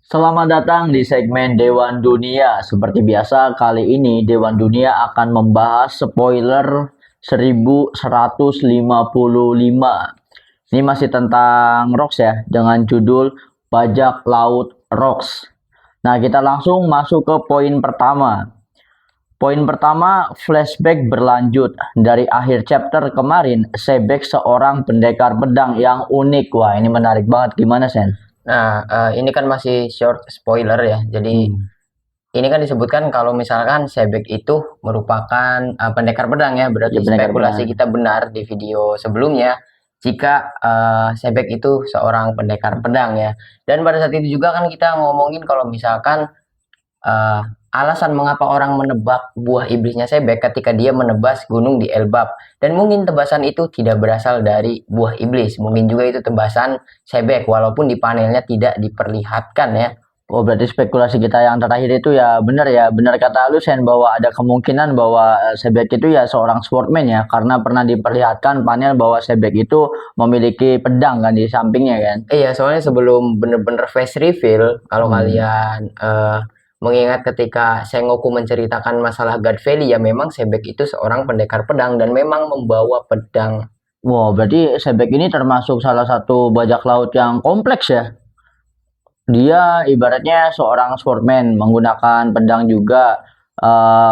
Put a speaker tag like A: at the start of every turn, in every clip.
A: Selamat datang di segmen Dewan Dunia. Seperti biasa, kali ini Dewan Dunia akan membahas spoiler 1155. Ini masih tentang Rocks ya, dengan judul Bajak Laut Rocks. Nah, kita langsung masuk ke poin pertama. Poin pertama, flashback berlanjut. Dari akhir chapter kemarin, Sebek seorang pendekar pedang yang unik. Wah, ini menarik banget. Gimana, Sen?
B: Nah, ini kan masih short spoiler ya. Jadi ini kan disebutkan kalau misalkan Sebek itu merupakan pendekar pedang ya. Berarti
A: Ya, pendekar
B: spekulasi
A: pedang.
B: kita benar di video sebelumnya jika Sebek itu seorang pendekar pedang ya. Dan pada saat itu juga kan kita ngomongin kalau misalkan eh, alasan mengapa orang menebak buah iblisnya Sebek ketika dia menebas gunung di Elbap. Dan mungkin tebasan itu tidak berasal dari buah iblis. Mungkin juga itu tebasan Sebek walaupun di panelnya tidak diperlihatkan ya.
A: Oh, berarti spekulasi kita yang terakhir itu ya benar ya. Benar kata lu, Sen, bahwa ada kemungkinan bahwa Sebek itu ya seorang sportman ya. Karena pernah diperlihatkan panel bahwa Sebek itu memiliki pedang kan di sampingnya kan.
B: Iya, soalnya sebelum bener-bener face reveal, kalau kalian mengingat ketika Sengoku menceritakan masalah God Valley, ya memang Sebek itu seorang pendekar pedang dan memang membawa pedang.
A: Wow, berarti Sebek ini termasuk salah satu bajak laut yang kompleks ya. Dia ibaratnya seorang sportman menggunakan pedang juga.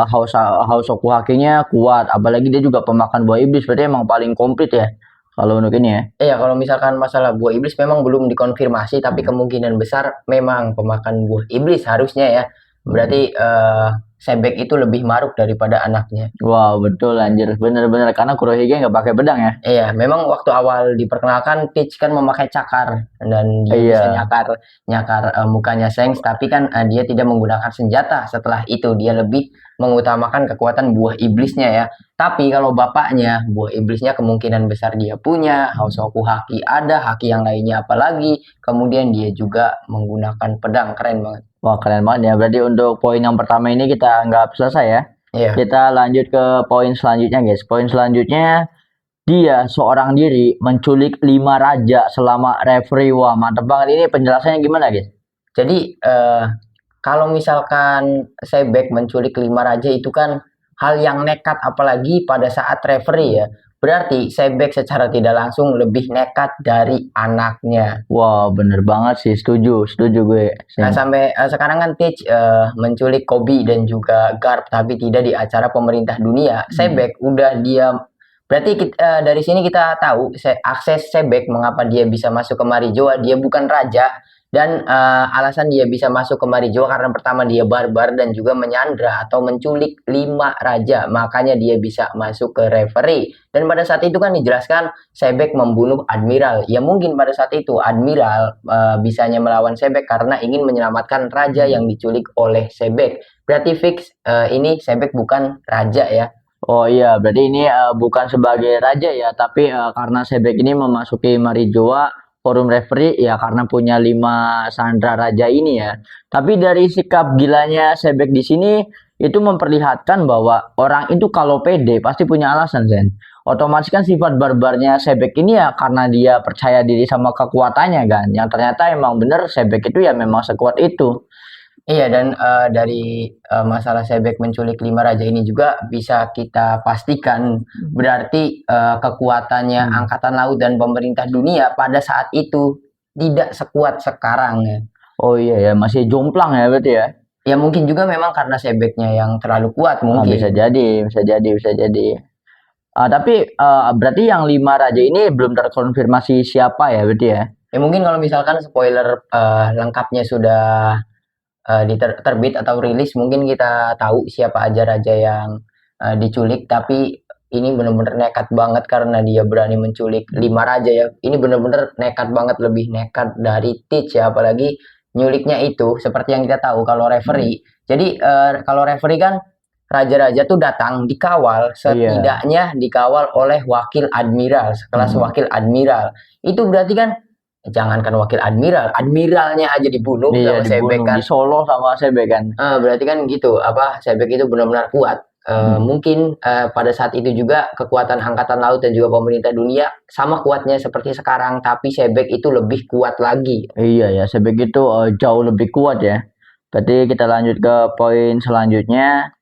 A: Hausoku hakinya kuat, apalagi dia juga pemakan buah iblis, berarti emang paling komplit ya kalau untuk ini ya.
B: Iya, kalau misalkan masalah buah iblis memang belum dikonfirmasi, tapi kemungkinan besar memang pemakan buah iblis harusnya ya. Berarti Sebek itu lebih maruk daripada anaknya.
A: Wow, betul anjir, bener-bener karena Kurohige nggak pakai pedang ya.
B: Iya, memang waktu awal diperkenalkan Peach kan memakai cakar dan dia bisa
A: Iya.
B: nyakar nyakar mukanya Shanks, tapi kan dia tidak menggunakan senjata. Setelah itu dia lebih mengutamakan kekuatan buah iblisnya ya. Tapi kalau bapaknya, buah iblisnya kemungkinan besar dia punya, Hosoku Haki ada, haki yang lainnya apalagi. Kemudian dia juga menggunakan pedang, keren banget.
A: Wah, keren banget ya. Berarti untuk poin yang pertama ini kita anggap selesai ya.
B: Iya.
A: Kita lanjut ke poin selanjutnya, guys. Poin selanjutnya, dia seorang diri menculik 5 raja selama referee. Wah, mantep banget. Ini penjelasannya gimana, guys?
B: Jadi kalau misalkan Sebek menculik 5 raja itu kan hal yang nekat apalagi pada saat referee ya. Berarti Sebek secara tidak langsung lebih nekat dari anaknya.
A: Wah, bener banget sih. Setuju, setuju gue.
B: Nah,
A: Sen.
B: sampai sekarang kan Teach menculik Kobe dan juga Garp tapi tidak di acara pemerintah dunia. Sebek udah dia berarti dari sini kita tahu akses Sebek mengapa dia bisa masuk ke Marijoa, dia bukan raja dan alasan dia bisa masuk ke Marijoa karena pertama dia barbar dan juga menyandra atau menculik 5 raja, makanya dia bisa masuk ke referee. Dan pada saat itu kan dijelaskan Sebek membunuh Admiral. Ya mungkin pada saat itu Admiral bisanya melawan Sebek karena ingin menyelamatkan raja yang diculik oleh Sebek. Berarti fix ini Sebek bukan raja ya.
A: Oh iya, berarti ini bukan sebagai raja ya, tapi karena Sebek ini memasuki Marijoa forum referee ya karena punya 5 sandra raja ini ya. Tapi dari sikap gilanya Sebek di sini itu memperlihatkan bahwa orang itu kalau pede pasti punya alasan, Zen. Otomatis kan sifat barbarnya Sebek ini ya karena dia percaya diri sama kekuatannya kan. Yang ternyata emang bener Sebek itu ya memang sekuat itu.
B: Iya dan dari masalah Sebek menculik 5 raja ini juga bisa kita pastikan berarti kekuatannya Angkatan Laut dan pemerintah dunia pada saat itu tidak sekuat sekarang ya.
A: Oh iya ya, masih jomplang ya berarti ya.
B: Ya mungkin juga memang karena Sebeknya yang terlalu kuat
A: Ah,
B: mungkin.
A: bisa jadi, bisa jadi, bisa jadi. Tapi berarti yang 5 raja ini belum terkonfirmasi siapa ya berarti ya?
B: Ya mungkin kalau misalkan spoiler lengkapnya sudah terbit atau rilis mungkin kita tahu siapa aja raja yang diculik, tapi ini bener-bener nekat banget karena dia berani menculik 5 raja ya. Ini bener-bener nekat banget, lebih nekat dari Teach ya, apalagi nyuliknya itu seperti yang kita tahu kalau referee. Jadi kalau referee kan raja-raja tuh datang dikawal,
A: Iya.
B: setidaknya dikawal oleh wakil admiral, sekelas wakil admiral. Itu berarti kan jangankan wakil admiral, admiralnya aja dibunuh
A: Iya,
B: sama Sebek
A: dibunuh
B: kan.
A: di Solo sama Sebek kan.
B: Berarti kan gitu, apa Sebek itu benar-benar kuat. Mungkin pada saat itu juga kekuatan angkatan laut dan juga pemerintah dunia sama kuatnya seperti sekarang, tapi Sebek itu lebih kuat lagi.
A: Iya ya, Sebek itu jauh lebih kuat ya. Berarti kita lanjut ke poin selanjutnya.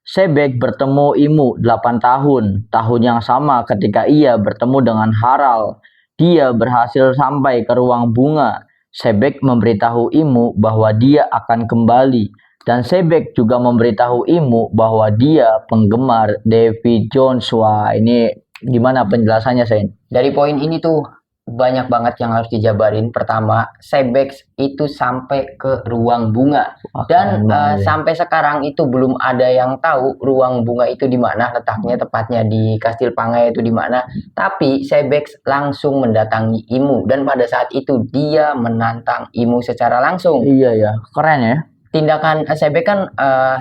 A: Sebek bertemu Imu 8 tahun, tahun yang sama ketika ia bertemu dengan Harald. Dia berhasil sampai ke ruang bunga. Sebek memberitahu Imu bahwa dia akan kembali. Dan Sebek juga memberitahu Imu bahwa dia penggemar Davy Jones. Wah, ini gimana penjelasannya, Sen?
B: Dari poin ini tuh banyak banget yang harus dijabarin. Pertama, Sebek itu sampai ke ruang bunga.
A: Wah,
B: Dan
A: keren banget ya.
B: sampai sekarang itu belum ada yang tahu ruang bunga itu di mana letaknya, tepatnya di Kastil Pangai itu di mana. Tapi Sebek langsung mendatangi Imu dan pada saat itu dia menantang Imu secara langsung.
A: Iya ya, keren ya.
B: Tindakan Sebek kan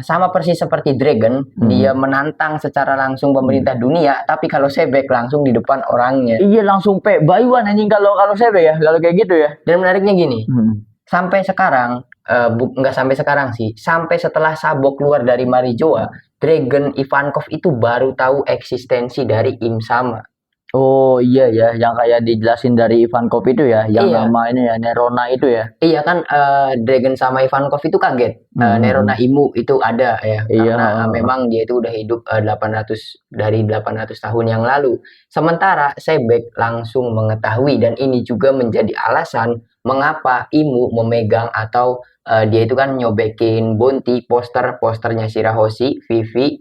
B: sama persis seperti Dragon, dia menantang secara langsung pemerintah dunia, tapi kalau Sebek langsung di depan orangnya.
A: Iya langsung buy one anjing kalau Sebek ya, kalau kayak gitu ya.
B: Dan menariknya gini,
A: Hmm.
B: sampai sekarang, nggak sampai sekarang sih, sampai setelah Sabok keluar dari Marijoa, Dragon Ivankov itu baru tahu eksistensi dari Im Sama.
A: Oh iya ya, yang kayak dijelasin dari Ivankov itu ya, yang
B: Iya.
A: nama ini ya Nerona itu ya.
B: Iya kan, Dragon sama Ivankov itu kaget. Nerona Imu itu ada ya,
A: Iya,
B: karena memang dia itu udah hidup 800 tahun yang lalu. Sementara Sebek langsung mengetahui dan ini juga menjadi alasan mengapa Imu memegang atau dia itu kan nyobekin Bounty posternya Shirahoshi, Vivi,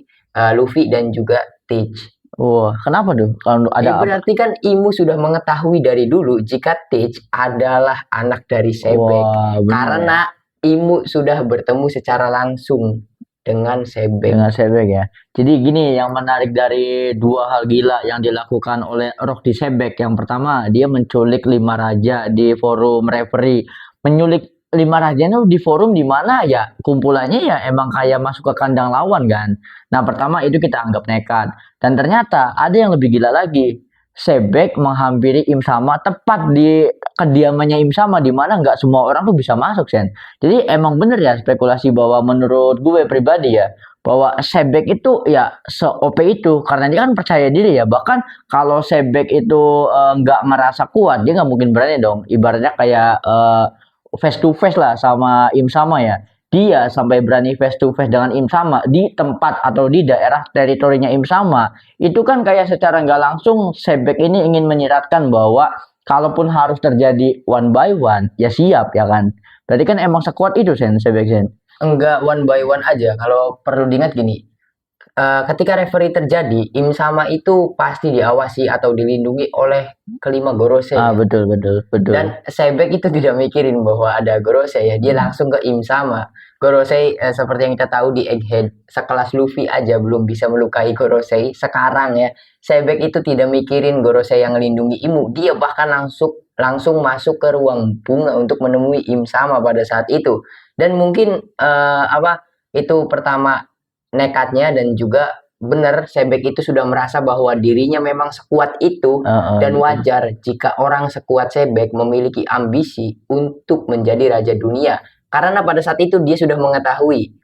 B: Luffy dan juga Teach.
A: Wah, kenapa tuh? Kalau ada apa?
B: Berarti kan Imu sudah mengetahui dari dulu jika Teach adalah anak dari Sebek.
A: Wah, benar
B: Karena Imu sudah bertemu secara langsung dengan Sebek.
A: dengan Sebek ya. Jadi gini yang menarik dari dua hal gila yang dilakukan oleh Rock di Sebek. Yang pertama, dia menculik 5 raja di forum referee. Menculik 5 rajanya di forum di mana ya kumpulannya ya emang kayak masuk ke kandang lawan kan. Nah, pertama itu kita anggap nekat. Dan ternyata ada yang lebih gila lagi. Sebek menghampiri Im Sama tepat di kediamannya Im Sama di mana nggak semua orang tuh bisa masuk, Sen. Jadi emang bener ya spekulasi bahwa menurut gue pribadi ya bahwa Sebek itu ya se-OP itu karena dia kan percaya diri ya. Bahkan kalau Sebek itu nggak ngerasa kuat, dia nggak mungkin berani dong. Ibaratnya kayak face to face lah sama Im Sama ya. Dia sampai berani face to face dengan Im Sama di tempat atau di daerah teritorinya Im Sama. Itu kan kayak secara nggak langsung Sebek ini ingin menyiratkan bahwa kalaupun harus terjadi one by one, ya siap ya kan. Berarti kan emang sekuat itu Sebek Sen.
B: Enggak one by one aja. Kalau perlu diingat gini, ketika referee terjadi, Im Sama itu pasti diawasi atau dilindungi oleh kelima Gorosei.
A: Ah betul.
B: Dan Sebek itu tidak mikirin bahwa ada Gorosei ya, dia langsung ke Im Sama. Gorosei seperti yang kita tahu di Egghead, sekelas Luffy aja belum bisa melukai Gorosei. Sekarang ya, Sebek itu tidak mikirin Gorosei yang melindungi Imu. Dia bahkan langsung masuk ke ruang bunga untuk menemui Im Sama pada saat itu. Dan mungkin itu pertama nekatnya dan juga benar Sebek itu sudah merasa bahwa dirinya memang sekuat itu dan wajar jika orang sekuat Sebek memiliki ambisi untuk menjadi raja dunia karena pada saat itu dia sudah mengetahui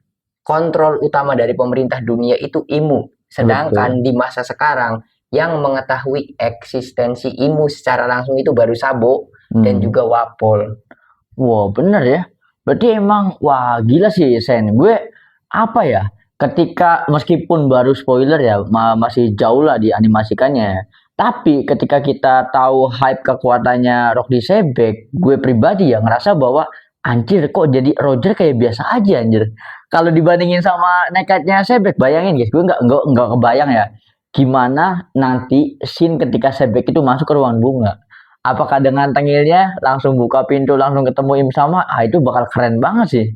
B: kontrol utama dari pemerintah dunia itu Imu, sedangkan di masa sekarang yang mengetahui eksistensi Imu secara langsung itu baru Sabo dan juga Wapol.
A: Wah bener ya. Berarti emang wah gila sih Sen. Gue apa ya? Ketika meskipun baru spoiler ya masih jauh lah dianimasikannya. Tapi ketika kita tahu hype kekuatannya Rock di Sebek, gue pribadi ya ngerasa bahwa anjir kok jadi Roger kayak biasa aja anjir. Kalau dibandingin sama nekatnya Sebek, bayangin guys, gue nggak kebayang ya gimana nanti scene ketika Sebek itu masuk ke ruang bunga. Apakah dengan tengilnya langsung buka pintu langsung ketemu Im Sama? Ah itu bakal keren banget sih.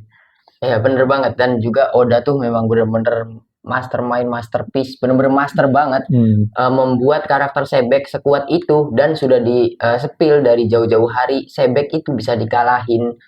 B: Ya bener banget dan juga Oda tuh memang bener-bener masterpiece, bener-bener master banget membuat karakter Sebek sekuat itu dan sudah di spill dari jauh-jauh hari Sebek itu bisa dikalahin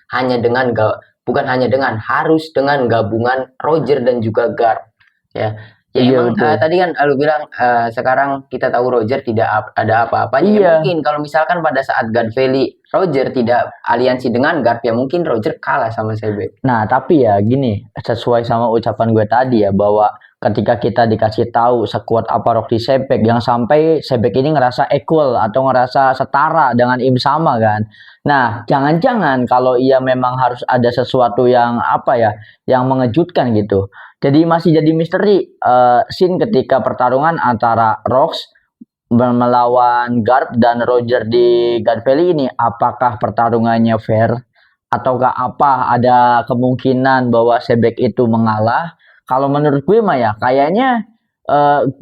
B: bukan hanya dengan harus dengan gabungan Roger dan juga Garp ya. Ya
A: Iya,
B: emang
A: betul.
B: tadi kan lu bilang sekarang kita tahu Roger tidak ada apa-apanya. Ya
A: Iya.
B: mungkin kalau misalkan pada saat God Valley Roger tidak aliansi dengan Garp ya mungkin Roger kalah sama Sebek.
A: Nah, tapi ya gini, sesuai sama ucapan gue tadi ya bahwa ketika kita dikasih tahu sekuat apa Rocky Sebek yang sampai Sebek ini ngerasa equal atau ngerasa setara dengan Im Sama kan. Nah, jangan-jangan kalau ia memang harus ada sesuatu yang apa ya, yang mengejutkan gitu. Jadi masih jadi misteri scene ketika pertarungan antara Rox melawan Garp dan Roger di God Valley ini, apakah pertarungannya fair ataukah apa ada kemungkinan bahwa Sebek itu mengalah? Kalau menurut gue mah ya kayaknya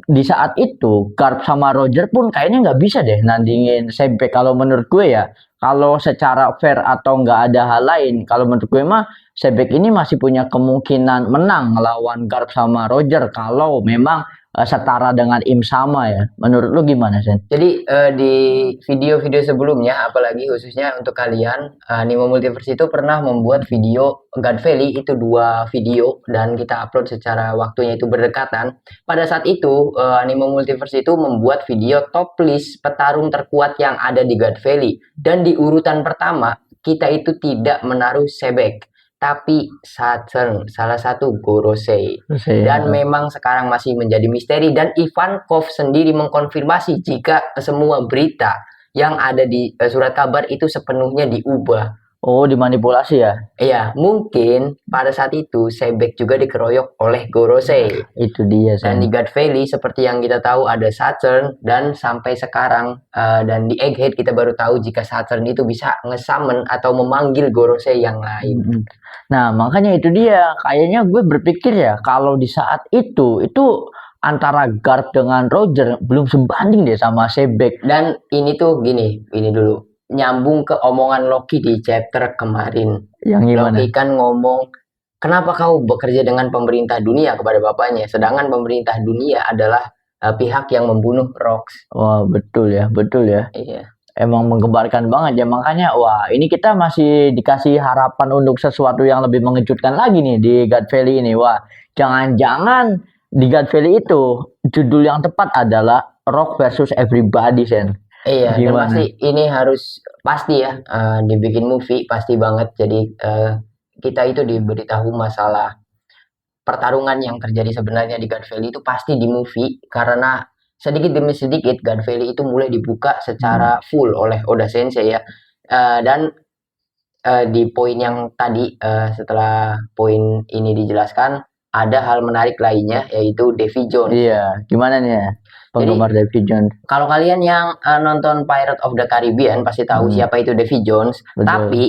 A: di saat itu Garp sama Roger pun kayaknya nggak bisa deh nandingin Sebek kalau menurut gue ya. Kalau secara fair atau nggak ada hal lain, kalau menurut gue mah Sebek ini masih punya kemungkinan menang melawan Garp sama Roger kalau memang setara dengan Im Sama ya. Menurut lu gimana, Sen?
B: Jadi di video-video sebelumnya, apalagi khususnya untuk kalian, Animo Multiverse itu pernah membuat video God Valley itu 2 video dan kita upload secara waktunya itu berdekatan. Pada saat itu Animo Multiverse itu membuat video top list petarung terkuat yang ada di God Valley dan di urutan pertama kita itu tidak menaruh Sebek tapi Saturn, salah satu Gorosei. Dan memang sekarang masih menjadi misteri dan Ivankov sendiri mengkonfirmasi jika semua berita yang ada di surat kabar itu sepenuhnya diubah.
A: Oh, dimanipulasi ya?
B: Iya, mungkin pada saat itu Sebek juga dikeroyok oleh Gorosei.
A: Itu dia,
B: Dan di
A: Sen.
B: God Valley seperti yang kita tahu ada Saturn dan sampai sekarang dan di Egghead kita baru tahu jika Saturn itu bisa nge-summon atau memanggil Gorosei yang lain.
A: Nah, makanya itu dia. Kayaknya gue berpikir ya, kalau di saat itu antara Garp dengan Roger belum sebanding deh sama Sebek.
B: Dan ini tuh gini dulu. Nyambung ke omongan Loki di chapter kemarin.
A: Yang gimana?
B: Loki kan ngomong, kenapa kau bekerja dengan pemerintah dunia kepada bapaknya, sedangkan pemerintah dunia adalah pihak yang membunuh Rox.
A: Wah, betul ya, betul ya.
B: Iya.
A: Emang menggembarkan banget ya, makanya wah ini kita masih dikasih harapan untuk sesuatu yang lebih mengejutkan lagi nih di God Valley ini. Wah, jangan-jangan di God Valley itu judul yang tepat adalah Rock versus Everybody, Sen.
B: Iya, dan
A: Gimana?
B: pasti ini harus pasti ya dibikin movie pasti banget. Jadi kita itu diberitahu masalah pertarungan yang terjadi sebenarnya di God Valley itu pasti di movie karena sedikit demi sedikit God Valley itu mulai dibuka secara full oleh Oda Sensei ya. Dan di poin yang tadi setelah poin ini dijelaskan ada hal menarik lainnya yaitu Davy Jones.
A: Iya, gimana nih ya penggemar Davy Jones?
B: Kalau kalian yang nonton Pirate of the Caribbean pasti tahu siapa itu Davy Jones.
A: Betul.
B: Tapi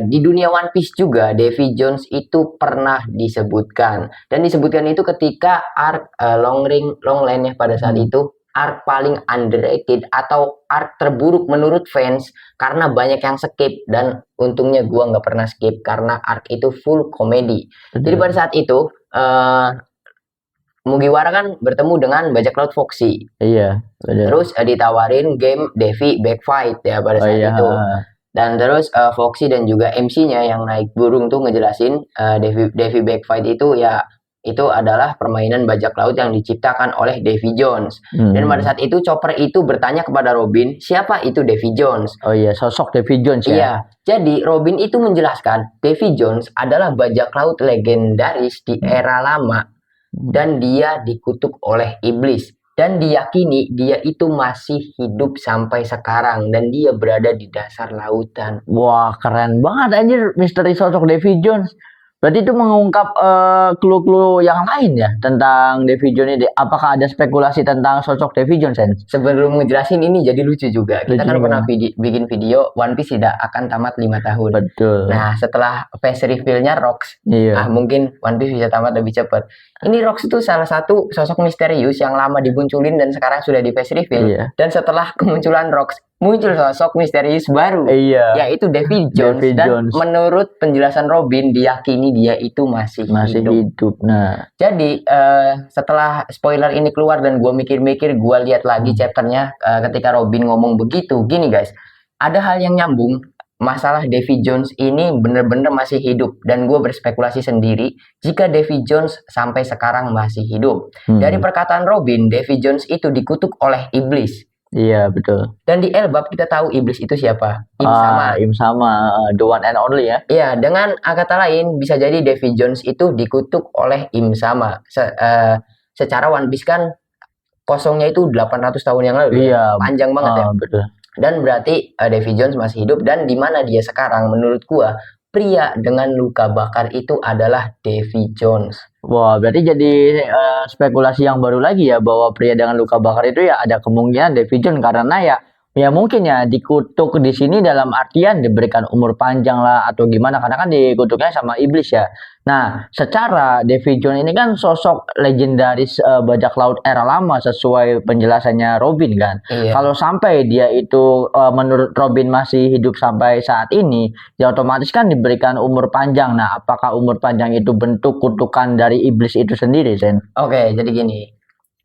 B: di dunia One Piece juga Davy Jones itu pernah disebutkan. Dan disebutkan itu ketika arc Long Line ya pada saat itu arc paling underrated atau arc terburuk menurut fans karena banyak yang skip dan untungnya gua nggak pernah skip karena arc itu full komedi. Jadi pada saat itu Mugiwara kan bertemu dengan bajak laut Foxy.
A: Iya, betul.
B: Terus ditawarin game Davy Backfight ya pada saat itu. Dan terus Foxy dan juga MC-nya yang naik burung tuh ngejelasin Davy Backfight itu ya itu adalah permainan bajak laut yang diciptakan oleh Davy Jones. Dan pada saat itu Chopper itu bertanya kepada Robin, siapa itu Davy Jones?
A: Oh iya, sosok Davy Jones ya.
B: Iya, jadi Robin itu menjelaskan Davy Jones adalah bajak laut legendaris di era lama dan dia dikutuk oleh iblis dan diyakini dia itu masih hidup sampai sekarang dan dia berada di dasar lautan.
A: Wah, keren banget anjir misteri sosok Davy Jones. Berarti itu mengungkap clue-clue yang lain ya tentang Davy Jones ini. Apakah ada spekulasi tentang sosok Davy Jones, Sen?
B: Sebelum ngejelasin ini jadi lucu juga. Kita kan pernah bikin video One Piece tidak akan tamat 5 tahun.
A: Betul.
B: Nah, setelah face reveal-nya Rox, mungkin One Piece bisa tamat lebih cepat. Ini Rox itu salah satu sosok misterius yang lama dimunculin dan sekarang sudah di face reveal. Dan setelah kemunculan Rox, muncul sosok misterius baru, yaitu Davy Jones. Dan menurut penjelasan Robin, diyakini dia itu masih hidup.
A: Nah,
B: jadi setelah spoiler ini keluar dan gue mikir-mikir, gue lihat lagi chapternya ketika Robin ngomong begitu. Gini guys, ada hal yang nyambung. Masalah Davy Jones ini bener-bener masih hidup dan gue berspekulasi sendiri jika Davy Jones sampai sekarang masih hidup. Dari perkataan Robin, Davy Jones itu dikutuk oleh iblis.
A: Iya, betul.
B: Dan di Elbap kita tahu iblis itu siapa?
A: Im Sama, the one and only ya.
B: Iya, dengan kata lain bisa jadi Davy Jones itu dikutuk oleh Im Sama. secara One Piece kan kosongnya itu 800 tahun yang lalu.
A: Iya,
B: Panjang banget ya.
A: betul.
B: Dan berarti Davy Jones masih hidup, dan di mana dia sekarang menurut gua pria dengan luka bakar itu adalah Davy Jones.
A: Wah, berarti jadi spekulasi yang baru lagi ya bahwa pria dengan luka bakar itu ya ada kemungkinan Davy Jones karena ya mungkin ya dikutuk di sini dalam artian diberikan umur panjang lah atau gimana karena kan dikutuknya sama iblis ya. Nah, secara Davy Jones ini kan sosok legendaris bajak laut era lama sesuai penjelasannya Robin kan.
B: Iya.
A: Kalau sampai dia itu menurut Robin masih hidup sampai saat ini, ya otomatis kan diberikan umur panjang. Nah, apakah umur panjang itu bentuk kutukan dari iblis itu sendiri, Sen?
B: Oke, jadi gini.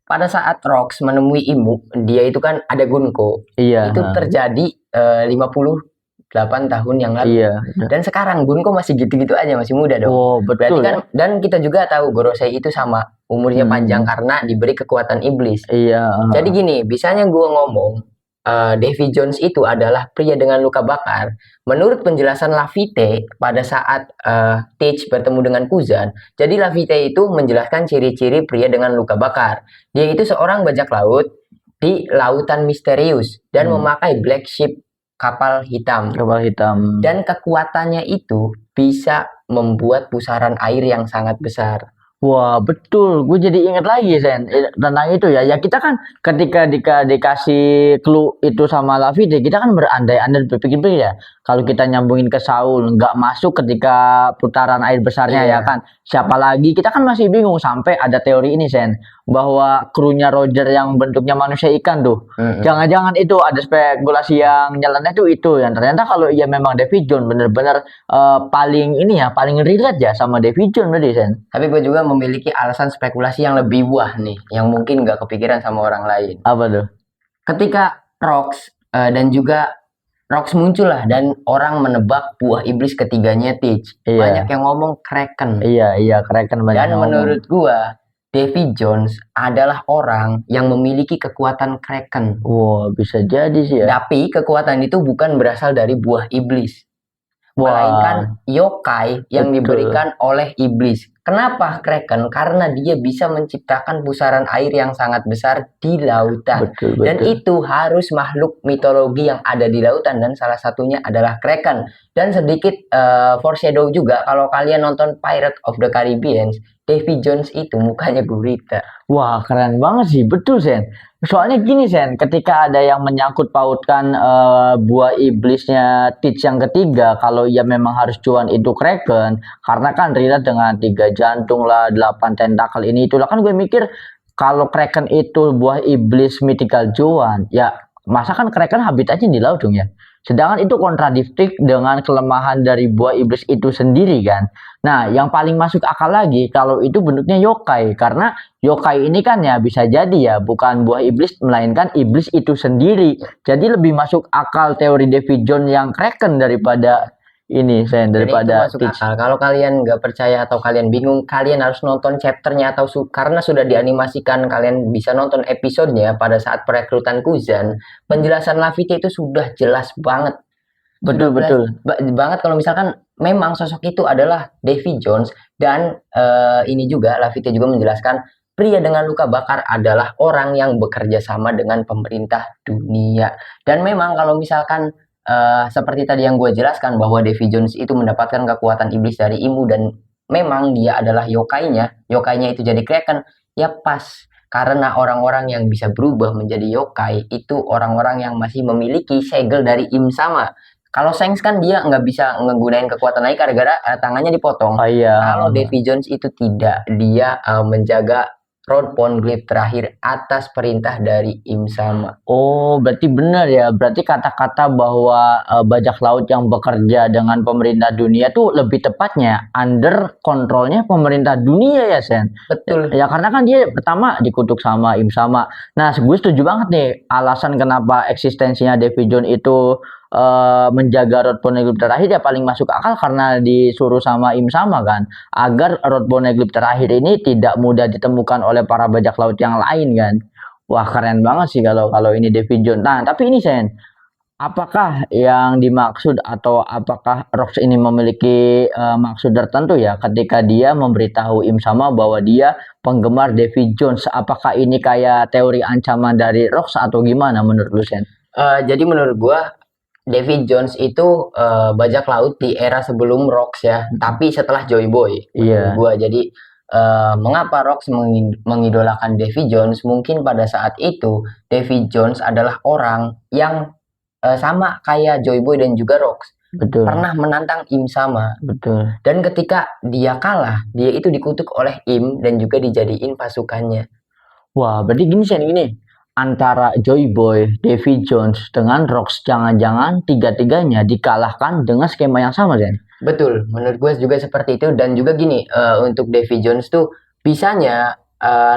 B: Pada saat Rox menemui Imu, dia itu kan ada Gunko.
A: Iya.
B: Itu terjadi 58 tahun yang lalu.
A: Iya.
B: Dan sekarang Gunko masih gitu-gitu aja, masih muda dong.
A: Oh,
B: Berarti
A: betul
B: kan,
A: ya.
B: dan kita juga tahu Gorosei itu sama umurnya panjang karena diberi kekuatan iblis.
A: Iya.
B: Jadi gini, bisanya gue ngomong Davy Jones itu adalah pria dengan luka bakar. Menurut penjelasan Laffite pada saat Teach bertemu dengan Kuzan, jadi Laffite itu menjelaskan ciri-ciri pria dengan luka bakar. Dia itu seorang bajak laut di lautan misterius dan memakai black ship, kapal hitam.
A: Kapal hitam.
B: Dan kekuatannya itu bisa membuat pusaran air yang sangat besar.
A: Wah, betul. Gue jadi inget lagi, Sen, tentang itu ya. Ya kita kan ketika dikasih clue itu sama Laffite, kita kan berandai-andai berpikir-pikir ya. Kalau kita nyambungin ke Saul, nggak masuk ketika putaran air besarnya ya kan. Siapa lagi? Kita kan masih bingung sampai ada teori ini, Sen, bahwa krunya Roger yang bentuknya manusia ikan tuh. Jangan-jangan itu ada spekulasi yang nyeleneh tuh itu. Yang ternyata kalau ia memang Davy Jones bener-bener paling ini ya, paling relate ya sama Davy Jones berarti, Sen.
B: Tapi gue juga memiliki alasan spekulasi yang lebih wah nih, yang mungkin nggak kepikiran sama orang lain.
A: Apa tuh?
B: Ketika Rox dan juga Rox muncul lah, dan orang menebak buah iblis ketiganya Teach.
A: Iya.
B: Banyak yang ngomong Kraken.
A: Iya, Kraken banyak
B: Dan
A: yang ngomong.
B: menurut gua, Davy Jones adalah orang yang memiliki kekuatan Kraken.
A: Wah, bisa jadi sih ya.
B: Tapi kekuatan itu bukan berasal dari buah iblis, melainkan yokai yang diberikan oleh iblis. Kenapa Kraken? Karena dia bisa menciptakan pusaran air yang sangat besar di lautan.
A: Betul.
B: Dan itu harus makhluk mitologi yang ada di lautan, dan salah satunya adalah Kraken. Dan sedikit foreshadow juga, kalau kalian nonton Pirates of the Caribbean, Davy Jones itu mukanya gurita.
A: Wah, keren banget sih. Betul, Sen. Soalnya gini, Sen, ketika ada yang menyangkut pautkan buah iblisnya Teach yang ketiga, kalau ia memang harus cuan itu Kraken, karena kan relate dengan 3 jantung lah, 8 tentakel ini itulah, kan gue mikir kalau Kraken itu buah iblis mythical Joan, ya masa kan Kraken habitatnya di laut dong ya. Sedangkan itu kontradiktif dengan kelemahan dari buah iblis itu sendiri kan. Nah, yang paling masuk akal lagi kalau itu bentuknya yokai, karena yokai ini kan ya bisa jadi ya bukan buah iblis melainkan iblis itu sendiri. Jadi lebih masuk akal teori Davy Jones yang Kraken daripada ini, Sen, daripada
B: itu masuk akal. Kalau kalian nggak percaya atau kalian bingung, kalian harus nonton chapternya atau karena sudah dianimasikan, kalian bisa nonton episodenya pada saat perekrutan Kuzan. Penjelasan Laffite itu sudah jelas banget.
A: Betul.
B: Banget kalau misalkan memang sosok itu adalah Davy Jones, dan ini juga Laffite juga menjelaskan pria dengan luka bakar adalah orang yang bekerja sama dengan pemerintah dunia. Dan memang kalau misalkan seperti tadi yang gue jelaskan bahwa Davy Jones itu mendapatkan kekuatan iblis dari Imu, dan memang dia adalah yokainya itu jadi Kraken, ya pas. Karena orang-orang yang bisa berubah menjadi yokai itu orang-orang yang masih memiliki segel dari Im sama. Kalau Shanks kan dia nggak bisa ngegunain kekuatan lagi gara-gara tangannya dipotong.
A: Oh iya.
B: Kalau Davy Jones itu tidak, dia menjaga Rod Poneglyph terakhir atas perintah dari Im sama.
A: Oh, berarti benar ya. Berarti kata-kata bahwa bajak laut yang bekerja dengan pemerintah dunia tuh lebih tepatnya under kontrolnya pemerintah dunia ya, Sen.
B: Betul.
A: Ya karena kan dia pertama dikutuk sama Im sama. Nah, gue setuju banget nih alasan kenapa eksistensinya Davy Jones itu menjaga Rod Poneglyph terakhir ya paling masuk akal karena disuruh sama Im sama kan, agar Rod Poneglyph terakhir ini tidak mudah ditemukan oleh para bajak laut yang lain kan. Wah, keren banget sih kalau ini Davy Jones. Nah, tapi ini Sen, apakah yang dimaksud atau apakah Rox ini memiliki maksud tertentu ya ketika dia memberitahu Im Sama bahwa dia penggemar Davy Jones? Apakah ini kayak teori ancaman dari Rox atau gimana menurut lu, Sen?
B: Jadi menurut gua Davy Jones itu bajak laut di era sebelum Rocks ya, tapi setelah Joy Boy menurut
A: Iya,
B: gua. Jadi mengapa Rocks mengidolakan Davy Jones? Mungkin pada saat itu Davy Jones adalah orang yang sama kayak Joy Boy dan juga Rocks
A: betul,
B: pernah menantang Im Sama,
A: betul.
B: dan ketika dia kalah, dia itu dikutuk oleh Im dan juga dijadiin pasukannya.
A: Wah, berarti gini, Sen, gini. Antara Joy Boy, Davy Jones dengan Rox, jangan-jangan tiga-tiganya dikalahkan dengan skema yang sama, Sen?
B: Betul, menurut gue juga seperti itu. Dan juga gini, untuk Davy Jones tuh bisanya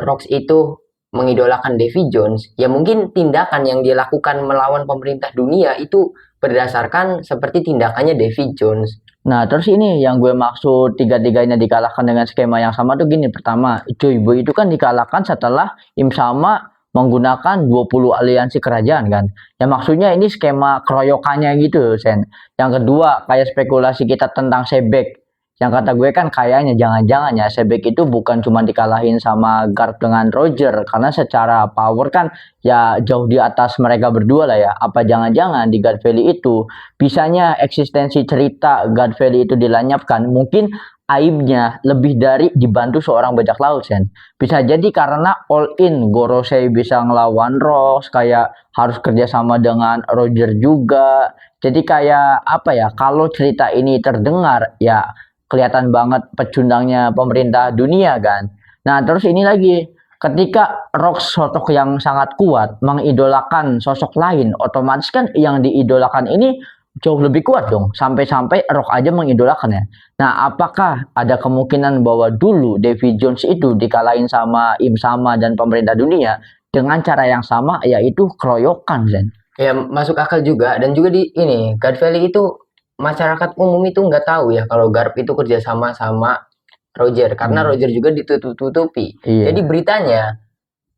B: Rocks itu mengidolakan Davy Jones, ya mungkin tindakan yang dia lakukan melawan pemerintah dunia itu berdasarkan seperti tindakannya Davy Jones.
A: Nah, terus ini yang gue maksud tiga-tiganya dikalahkan dengan skema yang sama tuh gini. Pertama, Joy Boy itu kan dikalahkan setelah Im Sama menggunakan 20 aliansi kerajaan kan. Ya maksudnya ini skema keroyokannya gitu, Sen. Yang kedua, kayak spekulasi kita tentang Sebek. Yang kata gue kan kayaknya jangan-jangan ya Sebek itu bukan cuma dikalahin sama Garp dengan Roger. Karena secara power kan ya jauh di atas mereka berdua lah ya. Apa jangan-jangan di God Valley itu bisanya eksistensi cerita God Valley itu dilanyapkan mungkin aibnya lebih dari dibantu seorang bajak laut, Sen. Bisa jadi karena all in Gorosei bisa ngelawan Ross, kayak harus kerjasama dengan Roger juga. Jadi kayak apa ya, kalau cerita ini terdengar ya kelihatan banget pecundangnya pemerintah dunia kan. Nah terus ini lagi, ketika Rox sosok yang sangat kuat mengidolakan sosok lain, otomatis kan yang diidolakan ini jauh lebih kuat dong. Sampai-sampai Rock aja mengidolakannya. Nah, apakah ada kemungkinan bahwa dulu Davy Jones itu dikalahin sama Im Sama dan pemerintah dunia dengan cara yang sama, yaitu keroyokan, Zen?
B: Ya masuk akal juga, dan juga di ini God Valley itu masyarakat umum itu nggak tahu ya kalau Garp itu kerjasama sama Roger, karena Roger juga ditutup-tutupi. Jadi
A: Iya.
B: beritanya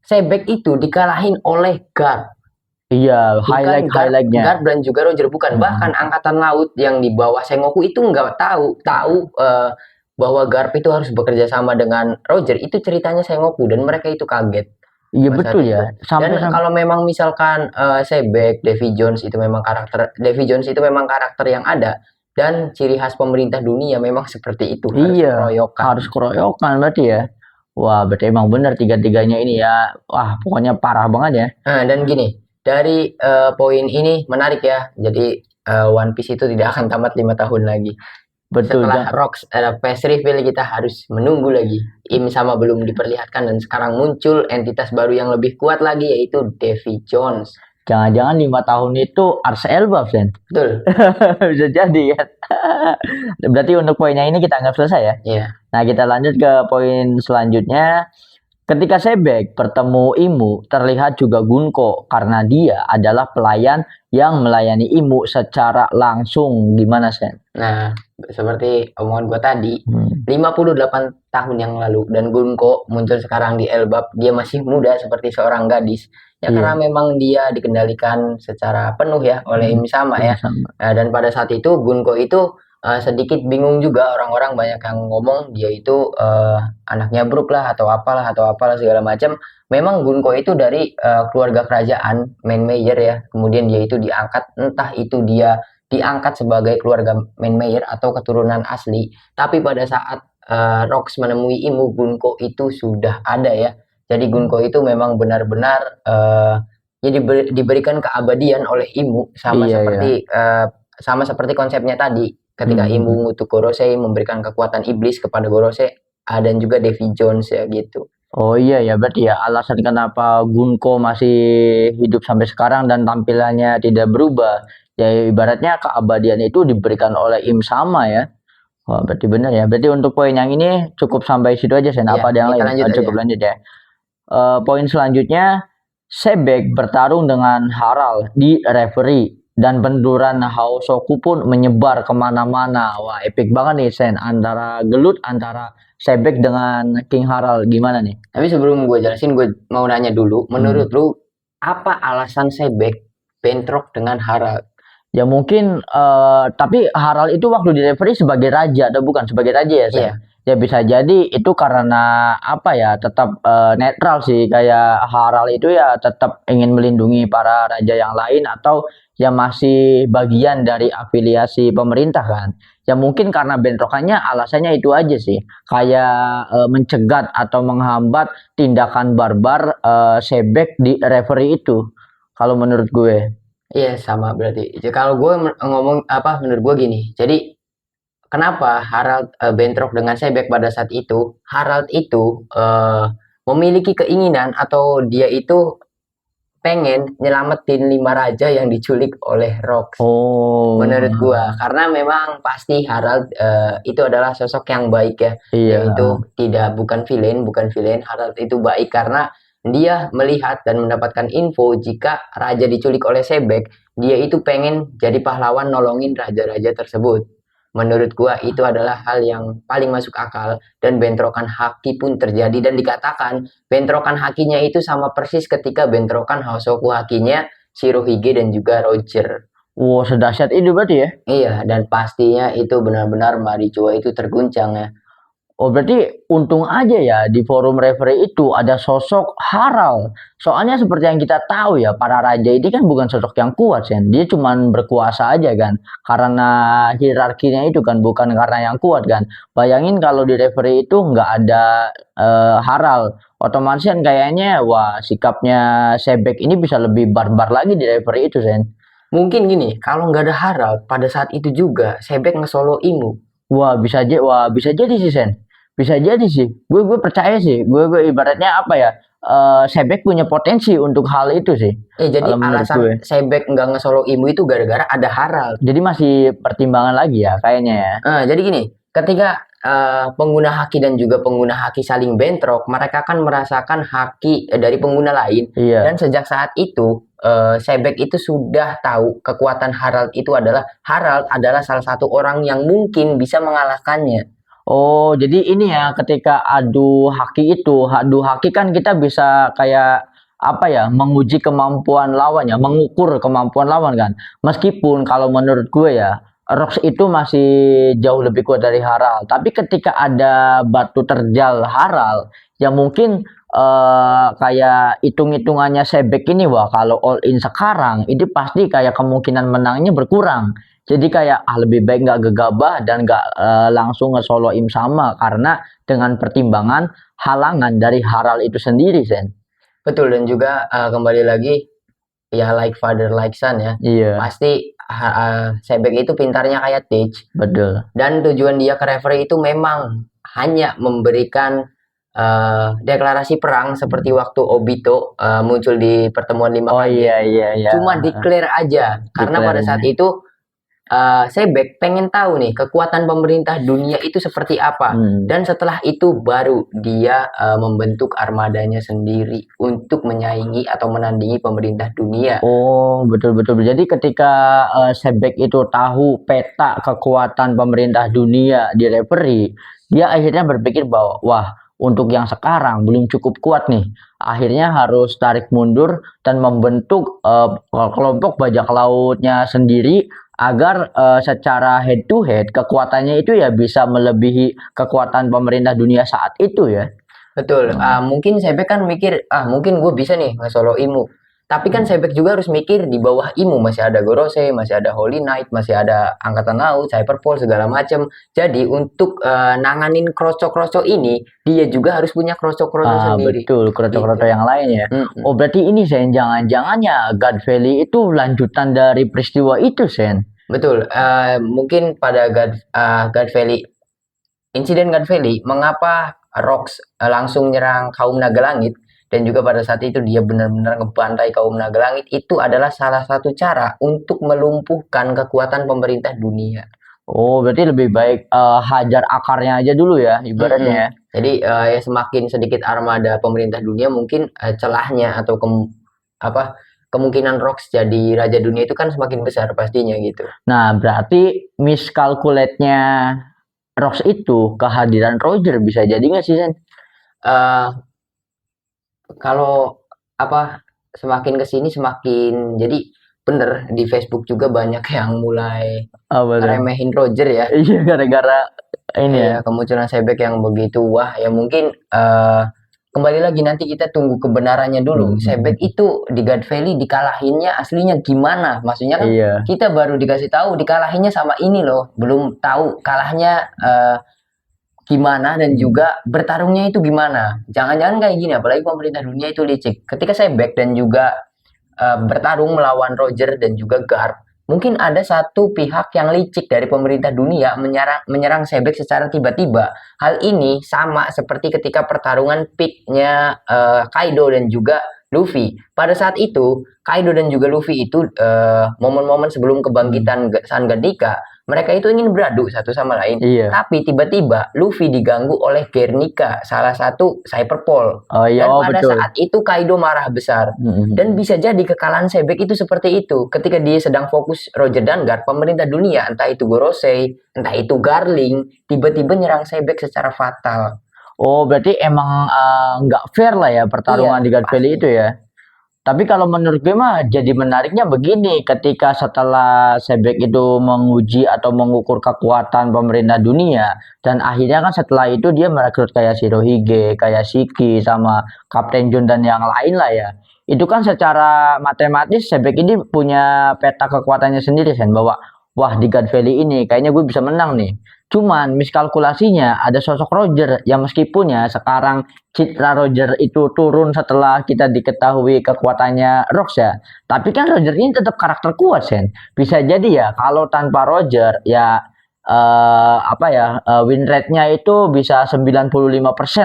B: Sebek itu dikalahin oleh Garp,
A: Iya,
B: bukan
A: highlightnya.
B: Garp dan juga Roger, bukan. Bahkan angkatan laut yang di bawah Sengoku itu nggak tahu bahwa Garp itu harus bekerja sama dengan Roger. Itu ceritanya Sengoku dan mereka itu kaget
A: Iya
B: pada saat
A: betul ya.
B: itu. Dan kalau memang misalkan Sebek, Davy Jones itu memang karakter yang ada, dan ciri khas pemerintah dunia memang seperti itu, harus
A: Iya,
B: keroyokan.
A: harus keroyokan berarti ya. Wah, berarti emang benar tiga-tiganya ini ya. Wah, pokoknya parah banget ya.
B: Nah, dan gini, dari poin ini menarik ya. Jadi One Piece itu tidak akan tamat 5 tahun lagi.
A: Betul,
B: Setelah Rocks ada face reveal, kita harus menunggu lagi. Im Sama belum diperlihatkan, dan sekarang muncul entitas baru yang lebih kuat lagi, yaitu Davy Jones.
A: jangan-jangan 5 tahun itu Ars Elbaf, Sen.
B: Betul.
A: Bisa jadi kan. Berarti untuk poinnya ini kita anggap selesai ya.
B: Iya.
A: Nah, kita lanjut ke poin selanjutnya. Ketika Sebek bertemu Imu, terlihat juga Gunko karena dia adalah pelayan yang melayani Imu secara langsung. Gimana, Sen?
B: Nah, seperti omongan gue tadi, 58 tahun yang lalu, dan Gunko muncul sekarang di Elbap. Dia masih muda seperti seorang gadis. Ya
A: Iya.
B: karena memang dia dikendalikan secara penuh ya oleh Im Sama ya.
A: Sama.
B: Nah, dan pada saat itu Gunko itu sedikit bingung juga, orang-orang banyak yang ngomong dia itu anaknya Brook lah atau apalah segala macam. Memang Gunko itu dari keluarga kerajaan main mayor ya. Kemudian dia itu diangkat, entah itu dia diangkat sebagai keluarga main mayor atau keturunan asli. Tapi pada saat Rox menemui Imu, Gunko itu sudah ada ya. Jadi Gunko itu memang benar-benar ya diberikan keabadian oleh Imu, sama
A: Iya,
B: sama seperti konsepnya tadi. Ketika Imu mengutuk Gorosei, memberikan kekuatan iblis kepada Gorosei, dan juga Davy Jones ya gitu.
A: Oh iya ya, berarti ya alasan kenapa Gunko masih hidup sampai sekarang dan tampilannya tidak berubah. Ya ibaratnya keabadian itu diberikan oleh Im Sama ya. Wah, berarti benar ya. Berarti untuk poin yang ini cukup sampai situ aja, Sen.
B: Ya,
A: Apa ada yang
B: kita
A: lain?
B: lanjut
A: Cukup
B: aja.
A: lanjut ya. Poin selanjutnya, Sebek bertarung dengan Harald di referee dan benturan Haosoku pun menyebar kemana-mana. Wah, epic banget nih, Sen. Antara gelut antara Sebek dengan King Harald. Gimana nih?
B: Tapi sebelum gue jelasin, gue mau nanya dulu, menurut lu apa alasan Sebek bentrok dengan Harald?
A: Ya mungkin tapi Harald itu waktu di referee sebagai raja atau bukan sebagai raja ya, Sen?
B: Iya,
A: Ya bisa jadi itu karena apa ya, tetap netral sih, kayak Harald itu ya tetap ingin melindungi para raja yang lain atau yang masih bagian dari afiliasi pemerintah kan. Ya mungkin karena bentrokannya alasannya itu aja sih. Kayak mencegat atau menghambat tindakan barbar Sebek di referee itu. Kalau menurut gue.
B: iya sama berarti. Jadi kalau gue ngomong apa menurut gue gini. Jadi kenapa Harald bentrok dengan Sebek pada saat itu? Harald itu memiliki keinginan atau dia itu pengen nyelamatin 5 raja yang diculik oleh Rox.
A: Oh,
B: Menurut gua karena memang pasti Harald itu adalah sosok yang baik ya. Dia
A: iya.
B: itu tidak bukan villain. Harald itu baik karena dia melihat dan mendapatkan info jika raja diculik oleh Sebek, dia itu pengen jadi pahlawan nolongin raja-raja tersebut. Menurut gua itu adalah hal yang paling masuk akal dan bentrokan haki pun terjadi dan dikatakan bentrokan hakinya itu sama persis ketika bentrokan Hosoku hakinya Shirohige dan juga Roger.
A: Wow, sedahsyat itu berarti ya?
B: Iya, dan pastinya itu benar-benar Marijoa itu terguncang ya.
A: Oh, berarti untung aja ya di forum referee itu ada sosok Harald. Soalnya seperti yang kita tahu ya, para raja ini kan bukan sosok yang kuat, Sen. Dia cuma berkuasa aja kan. Karena hierarkinya itu kan, bukan karena yang kuat kan. Bayangin kalau di referee itu nggak ada Harald. Otomatis kan kayaknya, wah sikapnya Sebek ini bisa lebih barbar lagi di referee itu, Sen.
B: Mungkin gini, kalau nggak ada Harald, pada saat itu juga Sebek ngesolo Imu.
A: Wah bisa jadi sih Sen. Bisa jadi sih. Gue percaya sih. Gue ibaratnya apa ya? Sebek punya potensi untuk hal itu sih.
B: Jadi
A: Kalau menurut
B: alasan
A: gue.
B: Sebek nggak ngesolo Imu itu gara-gara ada Harald.
A: Jadi masih pertimbangan lagi ya kayaknya ya.
B: Jadi gini, ketika pengguna haki dan juga pengguna haki saling bentrok, mereka kan merasakan haki dari pengguna lain. Dan
A: Iya.
B: sejak saat itu, Sebek itu sudah tahu kekuatan Harald adalah salah satu orang yang mungkin bisa mengalahkannya.
A: Oh, jadi ini ya ketika adu haki kan kita bisa kayak apa ya, menguji kemampuan lawan ya, mengukur kemampuan lawan kan. Meskipun kalau menurut gue ya, Rox itu masih jauh lebih kuat dari Harald. Tapi ketika ada batu terjal Harald, ya mungkin kayak hitung-hitungannya Sebek ini wah kalau all in sekarang itu pasti kayak kemungkinan menangnya berkurang. Jadi kayak lebih baik nggak gegabah dan nggak langsung ngesoloim sama karena dengan pertimbangan halangan dari Harald itu sendiri, Sen.
B: Betul, dan juga kembali lagi ya like father like son ya.
A: Iya,
B: Pasti Sebek itu pintarnya kayak Teach.
A: betul.
B: Dan tujuan dia ke referee itu memang hanya memberikan deklarasi perang seperti waktu Obito muncul di pertemuan 5 kage.
A: Iya.
B: Cuma declare aja karena pada
A: Declare-nya.
B: saat itu Sebek pengen tahu nih kekuatan pemerintah dunia itu seperti apa.
A: Hmm.
B: Dan setelah itu baru dia membentuk armadanya sendiri untuk menyaingi atau menandingi pemerintah dunia.
A: Oh, betul. Jadi ketika Sebek itu tahu peta kekuatan pemerintah dunia di referee, dia akhirnya berpikir bahwa wah, untuk yang sekarang belum cukup kuat nih. Akhirnya harus tarik mundur dan membentuk kelompok bajak lautnya sendiri agar secara head to head kekuatannya itu ya bisa melebihi kekuatan pemerintah dunia saat itu ya.
B: Betul, mungkin Sebek kan mikir, mungkin gue bisa nih nge-solo Imu. Tapi kan Sebek juga harus mikir di bawah Imu masih ada Gorose, masih ada Holy Knight, masih ada Angkatan Laut, Cyberpol segala macem. Jadi untuk nanganin kroco-kroco ini, dia juga harus punya kroco-kroco sendiri.
A: Betul, kroco-kroco
B: Gitu.
A: yang lain ya.
B: Mm-mm.
A: Oh, berarti ini Sen, jangan-jangan ya God Valley itu lanjutan dari peristiwa itu, Sen.
B: Betul, mungkin pada God Valley, insiden God Valley, mengapa Rox langsung nyerang kaum naga langit dan juga pada saat itu dia benar-benar ngebantai kaum naga langit itu adalah salah satu cara untuk melumpuhkan kekuatan pemerintah dunia.
A: Oh, berarti lebih baik hajar akarnya aja dulu ya, ibaratnya
B: Mm-mm.
A: ya.
B: Jadi ya semakin sedikit armada pemerintah dunia mungkin celahnya atau apa kemungkinan Rox jadi raja dunia itu kan semakin besar pastinya gitu.
A: Nah, berarti miskalkulatnya Rox itu kehadiran Roger bisa jadi nggak sih, Sen?
B: eh Kalau apa semakin ke sini semakin jadi bener di Facebook juga banyak yang mulai
A: Apa tuh?
B: remehin Roger ya.
A: Iya, gara-gara ini ya.
B: Iya, kemunculan Sebek yang begitu wah ya mungkin kembali lagi nanti kita tunggu kebenarannya dulu. Sebek itu di God Valley dikalahinnya aslinya gimana? Maksudnya kan
A: Iya.
B: kita baru dikasih tahu dikalahinnya sama ini loh, belum tahu kalahnya gimana dan juga bertarungnya itu gimana. Jangan-jangan kayak gini, apalagi pemerintah dunia itu licik. Ketika Sebek dan juga bertarung melawan Roger dan juga Garp, mungkin ada satu pihak yang licik dari pemerintah dunia menyerang Sebek secara tiba-tiba. Hal ini sama seperti ketika pertarungan peak-nya Kaido dan juga Luffy. Pada saat itu, Kaido dan juga Luffy itu momen-momen sebelum kebangkitan Sun God Dika, mereka itu ingin beradu satu sama lain.
A: Iya.
B: Tapi tiba-tiba Luffy diganggu oleh Guernica, salah satu Cyberpol.
A: Oh iya,
B: Dan pada
A: betul.
B: saat itu Kaido marah besar. Dan bisa jadi kekalahan Sebek itu seperti itu. Ketika dia sedang fokus Roger dan Garp, pemerintah dunia, entah itu Gorosei, entah itu Garling, tiba-tiba nyerang Sebek secara fatal.
A: Oh, berarti emang nggak fair lah ya pertarungan
B: Iya,
A: di God Valley
B: pasti.
A: itu ya. Tapi kalau menurut gue mah jadi menariknya begini, ketika setelah Sebek itu menguji atau mengukur kekuatan pemerintah dunia, dan akhirnya kan setelah itu dia merekrut kayak Shirohige, kayak Shiki, sama Kapten John dan yang lain lah ya. Itu kan secara matematis Sebek ini punya peta kekuatannya sendiri kan, bahwa wah di God Valley ini kayaknya gue bisa menang nih. Cuman miskalkulasinya ada sosok Roger yang meskipun ya sekarang citra Roger itu turun setelah kita diketahui kekuatannya Rox ya. Tapi kan Roger ini tetap karakter kuat, Sen. Bisa jadi ya kalau tanpa Roger ya win rate-nya itu bisa 95%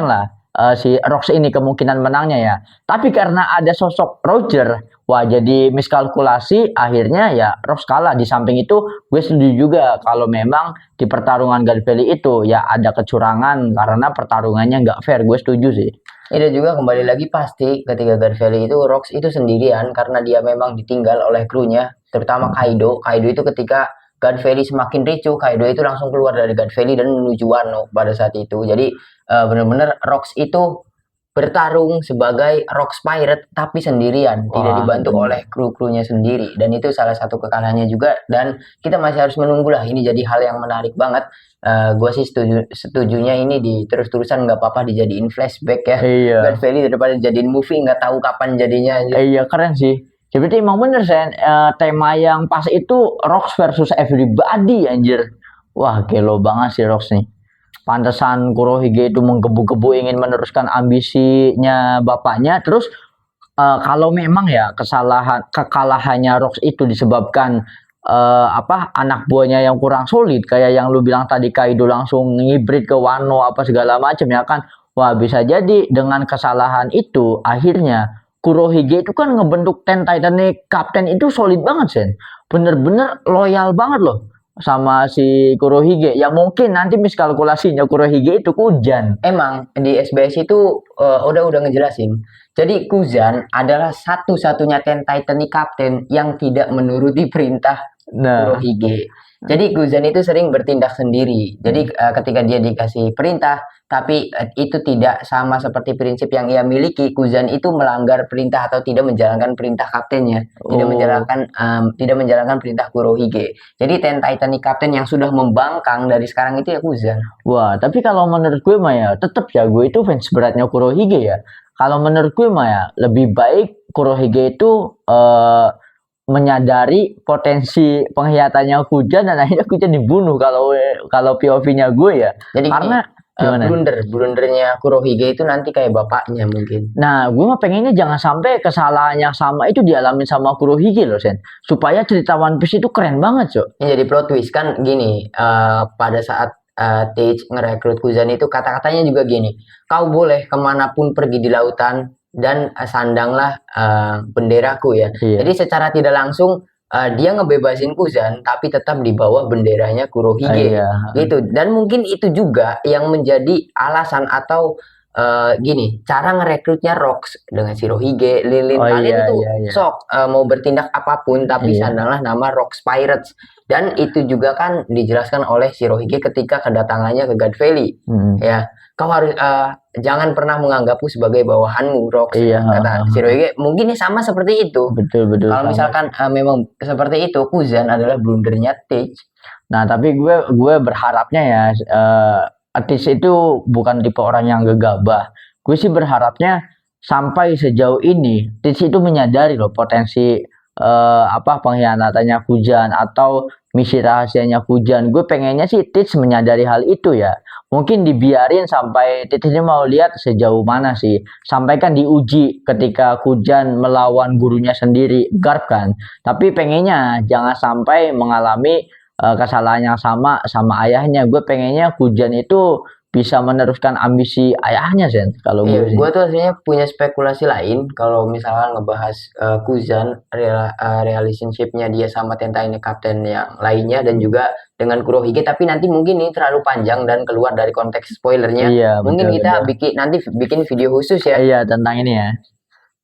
A: lah. Si Rox ini kemungkinan menangnya ya. Tapi karena ada sosok Roger, wah jadi miskalkulasi akhirnya ya Rox kalah. Di samping itu gue setuju juga kalau memang di pertarungan God Valley itu ya ada kecurangan karena pertarungannya nggak fair. Gue setuju sih.
B: Ini juga kembali lagi pasti ketika God Valley itu Rox itu sendirian karena dia memang ditinggal oleh krunya, terutama Kaido. Kaido itu ketika God Valley semakin ricuh, Kaido itu langsung keluar dari God Valley dan menuju Wano pada saat itu. Jadi benar-benar Rox itu bertarung sebagai Rox Pirate tapi sendirian, tidak
A: Wah,
B: dibantu oleh kru-krunya sendiri, dan itu salah satu kekalahannya juga, dan kita masih harus menunggu lah. Ini jadi hal yang menarik banget. Gue sih setujunya ini di terus-terusan nggak apa-apa dijadiin flashback ya.
A: Iya.
B: God Valley daripada dijadiin movie nggak tahu kapan jadinya.
A: Iya keren sih. Jadi emang bener Sen, tema yang pas itu Rox versus everybody anjir. Wah gelo banget sih Rox nih. Pantesan Kurohige itu menggebu-gebu ingin meneruskan ambisinya bapaknya. Terus kalau memang ya kekalahannya Rox itu disebabkan anak buahnya yang kurang solid, kayak yang lu bilang tadi Kaido langsung ngibrit ke Wano apa segala macam ya kan. Wah bisa jadi dengan kesalahan itu akhirnya Kurohige itu kan ngebentuk Ten Titanic Captain itu solid banget Sen. Bener-bener loyal banget loh sama si Kurohige. Ya mungkin nanti miskalkulasinya Kurohige itu Kujan.
B: Emang di SBS itu udah ngejelasin. Jadi Kuzan adalah satu-satunya Ten Titanic Captain yang tidak menuruti perintah
A: Nah,
B: Kurohige. Jadi Kuzan itu sering bertindak sendiri. Jadi ketika dia dikasih perintah, tapi itu tidak sama seperti prinsip yang ia miliki, Kuzan itu melanggar perintah atau tidak menjalankan perintah kaptennya, tidak menjalankan perintah Kurohige. Jadi Ten Titanic Captain yang sudah membangkang dari sekarang itu ya Kuzan.
A: wah, tapi kalau menurut gue mah ya tetap ya gue itu fans beratnya Kurohige ya. Kalau menurut gue mah ya lebih baik Kurohige itu menyadari potensi pengkhianatannya Kujan dan akhirnya Kujan dibunuh kalau POV-nya gue ya.
B: Jadi
A: Karena gimana?
B: blundernya Kurohige itu nanti kayak bapaknya mungkin.
A: Nah, gue mah pengennya jangan sampai kesalahan yang sama itu dialami sama Kurohige loh, Sen. Supaya cerita One Piece itu keren banget, Cok.
B: Ini jadi plot twist kan gini, pada saat Teach ngerekrut Kuzan itu kata-katanya juga gini, kau boleh kemanapun pergi di lautan dan sandanglah benderaku ya.
A: Iya.
B: Jadi secara tidak langsung dia ngebebasin Kuzan tapi tetap di bawah benderanya Kurohige
A: Iya.
B: gitu. Dan mungkin itu juga yang menjadi alasan atau gini, cara ngerekrutnya Rox dengan Shirohige, Lilin,
A: Oh,
B: kalian
A: iya,
B: itu
A: iya, iya.
B: sok mau bertindak apapun tapi
A: Iya.
B: sandanglah nama Rox Pirates. Dan itu juga kan dijelaskan oleh Shirohige ketika kedatangannya ke God Valley. Ya, kau harus jangan pernah menganggapku sebagai bawahanmu, Rox.
A: Iya,
B: Kata Shirohige. Mungkin ini sama seperti itu.
A: betul
B: Kalau
A: sama.
B: misalkan memang seperti itu, Kuzan adalah blundernya Teach.
A: Nah, tapi gue berharapnya ya Atis itu bukan tipe orang yang gegabah. Gue sih berharapnya sampai sejauh ini Atis itu menyadari loh potensi pengkhianatannya Kujan atau misi rahasianya Kujan. Gue pengennya sih Atis menyadari hal itu ya. Mungkin dibiarin sampai Atis ini mau lihat sejauh mana sih. Sampai kan diuji ketika Kujan melawan gurunya sendiri, Garp kan. Tapi pengennya jangan sampai mengalami kesalahan yang sama ayahnya. Gue pengennya Kujan itu bisa meneruskan ambisi ayahnya, Zen. Kalau
B: Iya,
A: gue sih.
B: gue tuh aslinya punya spekulasi lain kalau misalkan ngebahas Kuzan, relationship-nya dia sama Tentaine Kapten yang lainnya dan juga dengan Kurohige, tapi nanti mungkin ini terlalu panjang dan keluar dari konteks spoilernya.
A: Iya,
B: Mungkin
A: betul,
B: kita
A: betul.
B: nanti bikin video khusus ya.
A: Iya, tentang ini ya.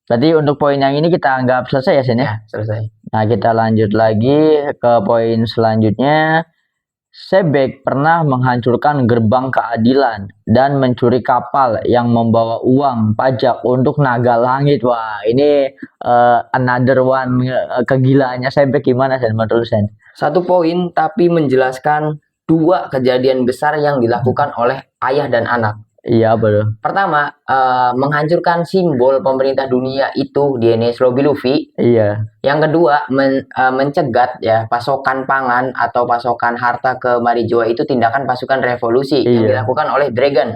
A: Berarti untuk poin yang ini kita anggap selesai ya, Sen ya?
B: Ya, selesai.
A: Nah, kita lanjut lagi ke poin selanjutnya. Sebek pernah menghancurkan gerbang keadilan dan mencuri kapal yang membawa uang pajak untuk naga langit. Wah, ini another one kegilaannya Sebek gimana, Sen, menurut Sen?
B: Satu poin tapi menjelaskan dua kejadian besar yang dilakukan oleh ayah dan anak.
A: Iya, betul.
B: Pertama, menghancurkan simbol pemerintah dunia itu di Enies Lobby Luffy.
A: Iya.
B: Yang kedua, mencegat ya pasokan pangan atau pasokan harta ke Marijoa itu tindakan pasukan revolusi yang
A: Iya.
B: dilakukan oleh Dragon.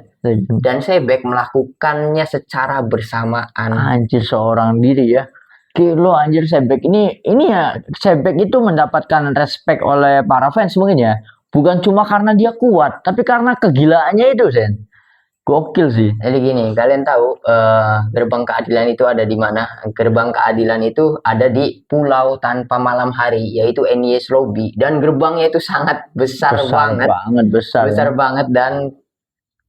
B: Dan Sebek melakukannya secara bersamaan.
A: Anjir, seorang diri ya. Kilo anjir Sebek ini ya Sebek itu mendapatkan respect oleh para fans mungkin ya. Bukan cuma karena dia kuat, tapi karena kegilaannya itu, Sen. Gokil sih.
B: Jadi gini, kalian tahu gerbang keadilan itu ada di mana? Gerbang keadilan itu ada di pulau tanpa malam hari, yaitu Enies Lobby. Dan gerbangnya itu sangat besar banget.
A: Besar ya.
B: Banget dan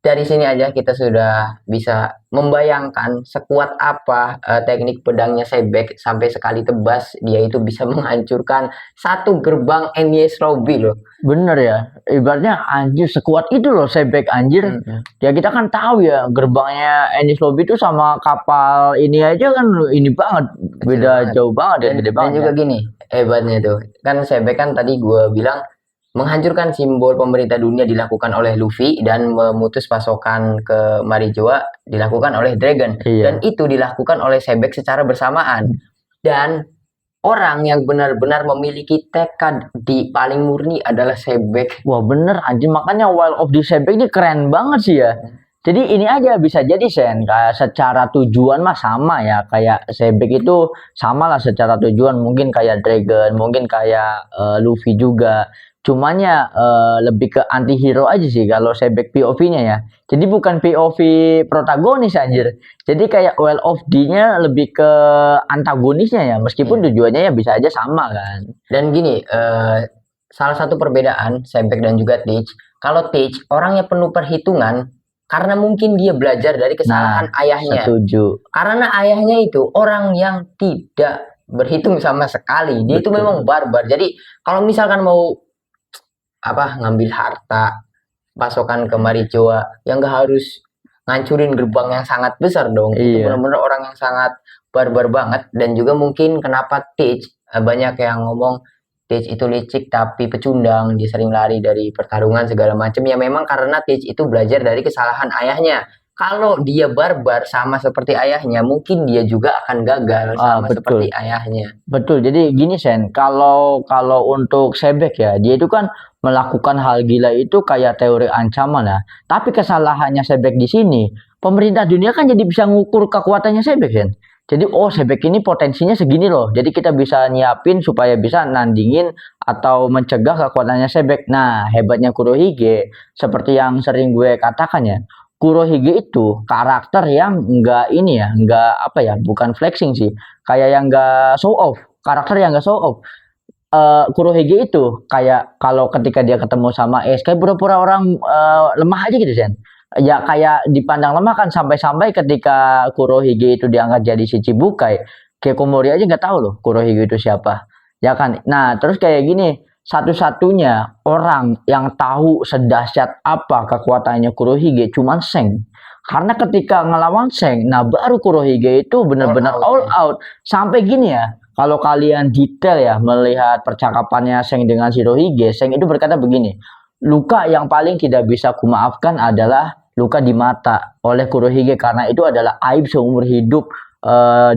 B: dari sini aja kita sudah bisa membayangkan sekuat apa teknik pedangnya Sebek sampai sekali tebas dia itu bisa menghancurkan satu gerbang Enies Lobby loh.
A: Bener ya, ibaratnya anjir sekuat itu loh Sebek anjir. Ya kita kan tahu ya gerbangnya Enies Lobby itu sama kapal ini aja kan ini banget, beda jauh banget ya, gede
B: Dan
A: banget.
B: juga gini, hebatnya tuh. Kan Sebek kan tadi gue bilang menghancurkan simbol pemerintah dunia dilakukan oleh Luffy dan memutus pasokan ke Marijoa dilakukan oleh Dragon.
A: Iya.
B: Dan itu dilakukan oleh Sebek secara bersamaan. Dan orang yang benar-benar memiliki tekad di paling murni adalah Sebek.
A: Wah bener anjir, makanya Wild of the Sebek ini keren banget sih ya. Jadi ini aja bisa jadi Sen, kayak secara tujuan mah sama ya, kayak Sebek itu sama lah secara tujuan, mungkin kayak Dragon, mungkin kayak Luffy juga. Cuman ya lebih ke anti hero aja sih kalau Sebek POV-nya ya. Jadi bukan POV protagonis anjir. Jadi kayak Well of D-nya lebih ke antagonisnya ya, meskipun tujuannya ya bisa aja sama kan.
B: Dan gini, salah satu perbedaan Sebek dan juga Teach, kalau Teach orangnya penuh perhitungan karena mungkin dia belajar dari kesalahan ayahnya.
A: Setuju.
B: Karena ayahnya itu orang yang tidak berhitung sama sekali. Dia itu memang barbar. Jadi kalau misalkan mau ngambil harta pasokan ke Marijoa yang gak harus ngancurin gerbang yang sangat besar dong. Itu benar-benar orang yang sangat barbar banget. Dan juga mungkin kenapa Teach banyak yang ngomong Teach itu licik tapi pecundang, dia sering lari dari pertarungan segala macam. Ya memang karena Teach itu belajar dari kesalahan ayahnya. Kalau dia barbar sama seperti ayahnya, mungkin dia juga akan gagal sama seperti ayahnya.
A: Betul. Jadi gini Sen, kalau untuk Sebek ya, dia itu kan melakukan hal gila itu kayak teori ancaman ya. Tapi kesalahannya Sebek di sini, pemerintah dunia kan jadi bisa ngukur kekuatannya Sebek Sen. Jadi Sebek ini potensinya segini loh. Jadi kita bisa nyiapin supaya bisa nandingin atau mencegah kekuatannya Sebek. Nah, hebatnya Kurohige seperti yang sering gue katakan ya. Kurohige itu karakter yang enggak ini ya, enggak bukan flexing sih. Kayak yang enggak show off, karakter yang enggak show off. Kurohige itu kayak kalau ketika dia ketemu sama kayak pura-pura orang lemah aja gitu Sen. Ya kayak dipandang lemah kan sampai-sampai ketika Kurohige itu diangkat jadi Shichibukai, Kekomori aja nggak tahu loh Kurohige itu siapa. Ya kan. Nah, terus kayak gini, satu-satunya orang yang tahu sedahsyat apa kekuatannya Kurohige cuman Seng. Karena ketika ngelawan Seng, nah baru Kurohige itu benar-benar all out. Sampai gini ya, kalau kalian detail ya melihat percakapannya Seng dengan Shirohige, Seng itu berkata begini, luka yang paling tidak bisa kumaafkan adalah luka di mata oleh Kurohige karena itu adalah aib seumur hidup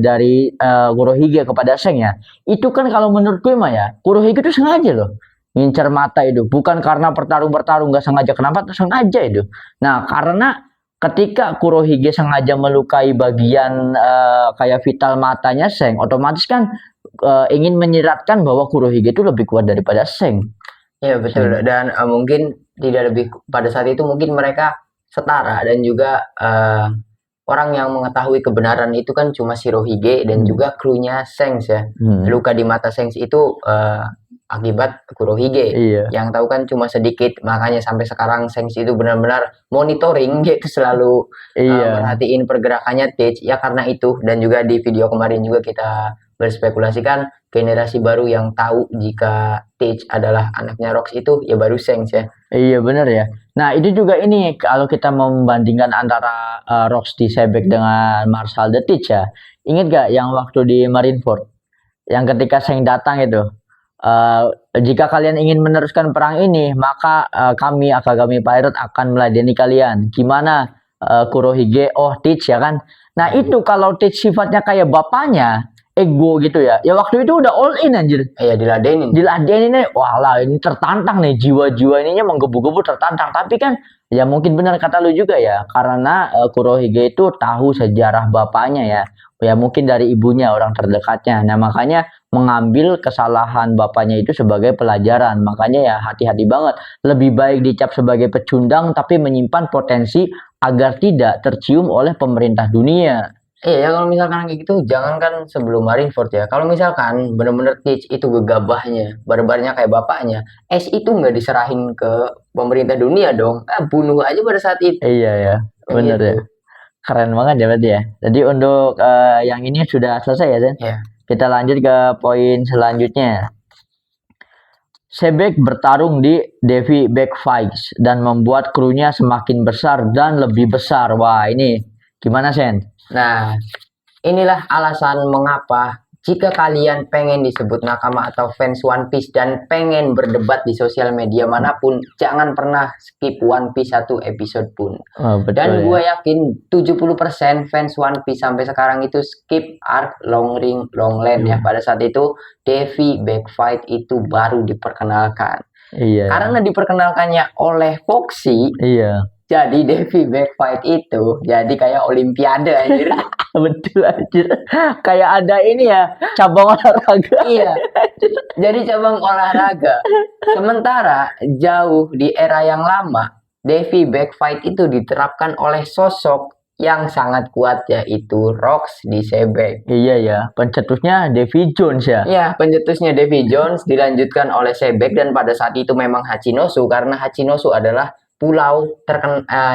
A: dari Kurohige kepada Seng ya. Itu kan kalau menurut gue mah ya, Kurohige itu sengaja loh ngincer mata itu, bukan karena bertarung nggak sengaja. Kenapa? Sengaja itu. Nah, karena ketika Kurohige sengaja melukai bagian kayak vital matanya Seng, otomatis kan ingin menyiratkan bahwa Kurohige itu lebih kuat daripada Seng.
B: Iya betul, dan mungkin tidak lebih pada saat itu mungkin mereka setara, dan juga orang yang mengetahui kebenaran itu kan cuma Shirohige dan juga krunya Sengs ya. Luka di mata Sengs itu akibat Kurohige.
A: Iya.
B: Yang tahu kan cuma sedikit, makanya sampai sekarang Sengs itu benar-benar monitoring, gitu, selalu merhatiin pergerakannya Teach ya karena itu. Dan juga di video kemarin juga kita berspekulasikan generasi baru yang tahu jika Teach adalah anaknya Rox itu ya baru Sengs ya.
A: Iya benar ya. Nah itu juga ini kalau kita mau membandingkan antara Rox di Sebek dengan Marshal the Teach ya. Ingat gak yang waktu di Marineford? Yang ketika Seng datang itu. Jika kalian ingin meneruskan perang ini, maka kami Akagami Pirate akan meladeni kalian. Gimana Kurohige? Oh Teach ya kan. Nah itu kalau Teach sifatnya kayak bapaknya, ego gitu ya. Ya waktu itu udah all in anjir.
B: Iya diladenin.
A: Diladenin nih, walah ini tertantang nih, jiwa-jiwa ininya menggebu-gebu tertantang. Tapi kan ya mungkin benar kata lu juga ya, karena Kurohige itu tahu sejarah bapaknya ya. Ya mungkin dari ibunya, orang terdekatnya. Nah makanya mengambil kesalahan bapaknya itu sebagai pelajaran. Makanya ya hati-hati banget. Lebih baik dicap sebagai pecundang tapi menyimpan potensi agar tidak tercium oleh pemerintah dunia.
B: Iya ya, kalau misalkan kayak gitu jangankan sebelum Marineford ya. Kalau misalkan bener-bener Teach itu gegabahnya, barbarnya kayak bapaknya, Ace itu nggak diserahin ke pemerintah dunia dong. Bunuh aja pada saat itu.
A: Iya ya, bener
B: gitu.
A: ya. Keren banget ya berarti ya. Jadi untuk yang ini sudah selesai ya, Zen?
B: Iya.
A: Kita lanjut ke poin selanjutnya. Sebek bertarung di Devi Backfights dan membuat krunya semakin besar dan lebih besar. Wah, ini gimana, Sen?
B: Nah, inilah alasan mengapa jika kalian pengen disebut nakama atau fans One Piece dan pengen berdebat di sosial media manapun, jangan pernah skip One Piece satu episode pun.
A: Oh, betul,
B: dan gue
A: ya.
B: yakin 70% fans One Piece sampai sekarang itu skip arc Long Ring Longland ya. Pada saat itu Devi Backfight itu baru diperkenalkan.
A: Iya.
B: Karena diperkenalkannya oleh Foxy.
A: Iya.
B: Jadi Devi Backfight itu jadi kayak olimpiade anjir.
A: Betul anjir. Kayak ada ini ya, cabang olahraga.
B: Iya. Jadi cabang olahraga. Sementara jauh di era yang lama, Devi Backfight itu diterapkan oleh sosok yang sangat kuat yaitu Rox di Sebek.
A: Iya ya, pencetusnya Davy Jones ya.
B: Iya, pencetusnya Davy Jones dilanjutkan oleh Sebek, dan pada saat itu memang Hachinosu karena Hachinosu adalah pulau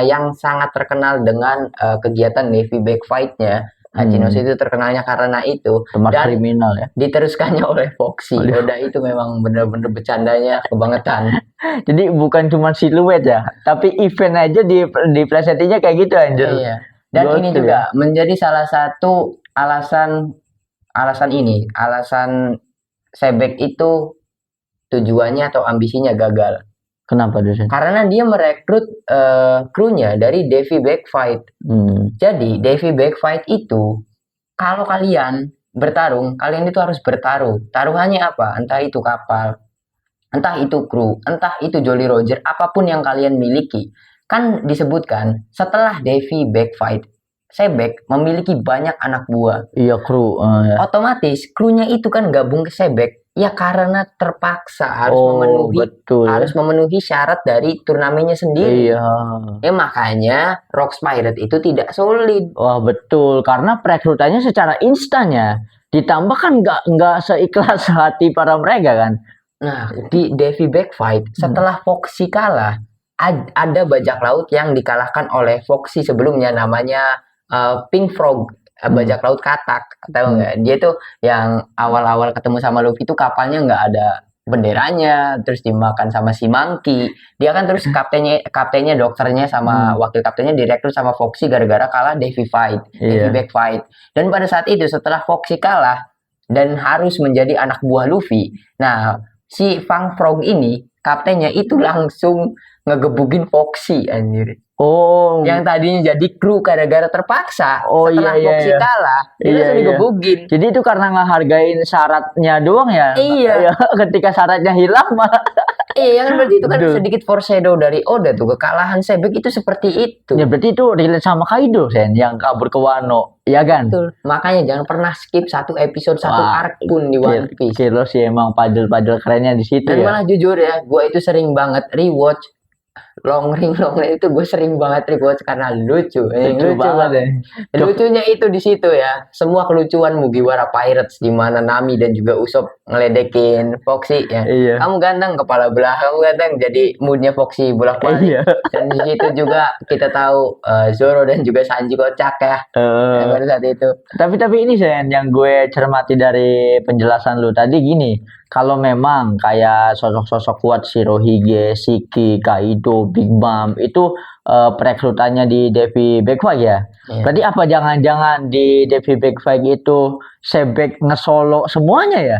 B: yang sangat terkenal dengan kegiatan Navy Backfight-nya. Hachinosu itu terkenalnya karena itu.
A: Tempat
B: dan
A: kriminal ya.
B: Diteruskannya oleh Foxy. Udah itu memang bener-bener bercandanya kebangetan.
A: Jadi bukan cuma siluet ya, tapi event aja di presetnya kayak gitu anjir.
B: Iya. Dan
A: Gokil
B: ini juga menjadi salah satu alasan Sebek itu tujuannya atau ambisinya gagal.
A: Kenapa dosen?
B: Karena dia merekrut krunya dari Devi Backfight. Jadi Devi Backfight itu kalau kalian bertarung, kalian itu harus bertaruh. Taruhannya apa? Entah itu kapal, entah itu kru, entah itu Jolly Roger, apapun yang kalian miliki. Kan disebutkan setelah Devi Backfight, Sebek memiliki banyak anak buah.
A: Iya, kru. Ya.
B: Otomatis krunya itu kan gabung ke Sebek. Ya karena terpaksa harus memenuhi syarat dari turnamennya sendiri.
A: Iya.
B: Ya makanya Rox Pirate itu tidak solid.
A: Wah betul, karena perekrutannya secara instan ya. Ditambah kan nggak seikhlas hati para mereka kan.
B: Nah di Devi Backfight setelah Foxy kalah, ada bajak laut yang dikalahkan oleh Foxy sebelumnya, namanya Pink Frog. Bajak laut katak, tahu nggak? Dia tuh yang awal-awal ketemu sama Luffy tuh kapalnya nggak ada benderanya, terus dimakan sama si Monkey. Dia kan terus kaptennya dokternya sama wakil kaptennya direkrut sama Foxy gara-gara kalah Davy
A: Iya.
B: Back Fight. Dan pada saat itu setelah Foxy kalah dan harus menjadi anak buah Luffy. Nah, si Fang Frog ini kaptennya itu langsung ngegebukin Foxy anjir.
A: Oh,
B: Yang tadinya jadi kru gara-gara terpaksa
A: Oh,
B: setelah
A: iya, iya,
B: Foxy
A: iya.
B: kalah, dia
A: Iya,
B: langsung
A: iya.
B: digebugin.
A: Jadi itu karena ngehargain syaratnya doang ya?
B: Iya.
A: Ketika syaratnya hilang mah.
B: Iya kan berarti itu kan
A: Betul.
B: sedikit foreshadow dari Oda tuh kekalahan Sebek itu seperti itu.
A: Ya berarti itu relate sama Kaido Sen yang kabur ke Wano, ya kan?
B: Betul. Makanya jangan pernah skip satu episode satu
A: Wah,
B: arc pun di One Piece.
A: Kilo sih emang padel kerennya di situ
B: Dan
A: ya.
B: malah jujur ya, gue itu sering banget rewatch Long Ring itu gue sering banget rewatch karena lucu.
A: Lucu banget ya.
B: Lucunya itu di situ ya. Semua kelucuan Mugiwara Pirates di mana Nami dan juga Usopp ngeledekin Foxy ya.
A: Iya.
B: Kamu ganteng kepala belah, kamu ganteng jadi moodnya Foxy bolak-balik.
A: Iya.
B: Dan di situ juga kita tahu Zoro dan juga Sanji kocak ya. Pada saat itu.
A: Tapi ini Sen yang gue cermati dari penjelasan lu tadi gini, kalau memang kayak sosok-sosok kuat Shirohige, Shiki, Kaido, Big Mom itu perekrutannya di Devi Backfight ya.
B: Iya.
A: Berarti apa jangan-jangan di Devi Backfight itu Sebek ngesolo semuanya ya?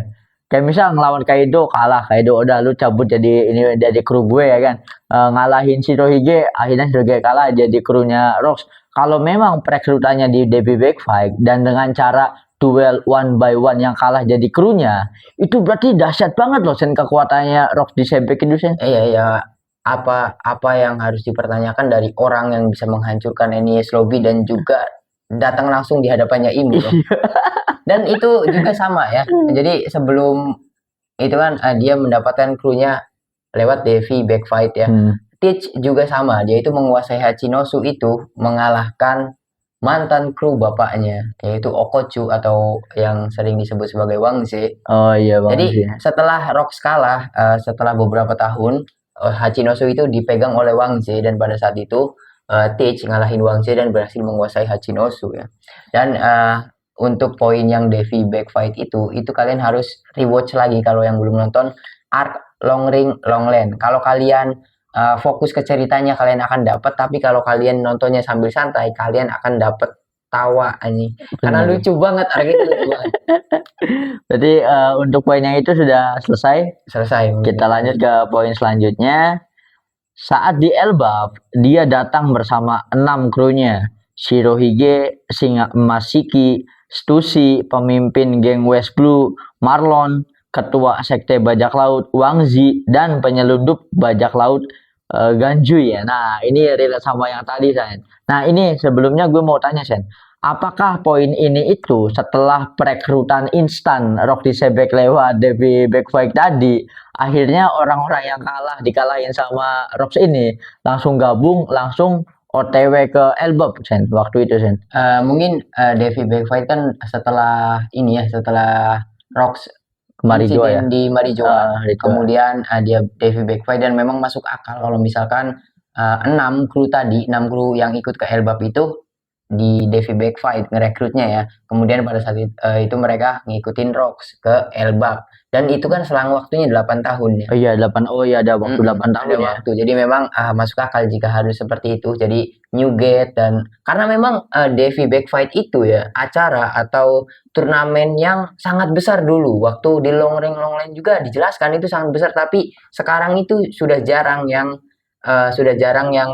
A: Kayak misal ngelawan Kaido kalah, Kaido udah lu cabut jadi kru gue ya kan. Ngalahin Shirohige, akhirnya Shirohige kalah jadi krunya Rocks. Kalau memang perekrutannya di Devi Backfight dan dengan cara duel one by one yang kalah jadi krunya, itu berarti dahsyat banget loh Sen kekuatannya Rocks di Sebek itu Sen.
B: Iya. Apa yang harus dipertanyakan dari orang yang bisa menghancurkan Enies Lobby dan juga datang langsung di hadapannya Imu loh. Dan itu juga sama ya. Jadi sebelum itu kan dia mendapatkan krunya lewat Devi Backfight ya. Teach juga sama, dia itu menguasai Hachinosu itu mengalahkan mantan kru bapaknya yaitu Okochu atau yang sering disebut sebagai Wangze.
A: Oh iya Bang.
B: Jadi setelah Rocks kalah setelah beberapa tahun Hachinosu itu dipegang oleh Wangze dan pada saat itu Teach ngalahin Wangze dan berhasil menguasai Hachinosu ya. Dan untuk poin yang Devi Backfight itu kalian harus rewatch lagi kalau yang belum nonton arc Long Ring Long Land. Kalau kalian fokus ke ceritanya kalian akan dapat, tapi kalau kalian nontonnya sambil santai kalian akan dapat tawa ini karena lucu banget arc itu lucu banget.
A: Berarti untuk poin yang itu sudah selesai. Kita lanjut ke poin selanjutnya. Saat di Elbaf, dia datang bersama 6 krunya. Shirohige, Singa Emas Shiki, Stussy, pemimpin geng West Blue, Marlon, ketua sekte bajak laut Wangzi, dan penyelundup bajak laut Ganjui ya. Nah, ini relate sama yang tadi Sen. Nah, ini sebelumnya gue mau tanya Sen. Apakah poin ini itu setelah perekrutan instan Rock di Sebek lewat Devi Backfight tadi, akhirnya orang-orang yang dikalahin sama Rocks ini langsung gabung, langsung OTW ke Elbaf Sen waktu itu Sen.
B: Mungkin Devi Backfight kan setelah Rocks
A: Marijoa ya.
B: di Marijoa. Kemudian dia Devi Backfight dan memang masuk akal kalau misalkan 6 kru yang ikut ke Elbaf itu di Devi Backfight ngerekrutnya ya. Kemudian pada saat itu mereka ngikutin Rocks ke Elbaf dan itu kan selang waktunya 8 tahun ya.
A: Oh iya 8. Oh iya ada waktu 8 tahun ya.
B: Waktu. Jadi memang masuk akal jika harus seperti itu. Jadi Newgate dan karena memang Devi Backfight itu ya acara atau turnamen yang sangat besar dulu. Waktu di Long Line juga dijelaskan itu sangat besar tapi sekarang itu sudah jarang yang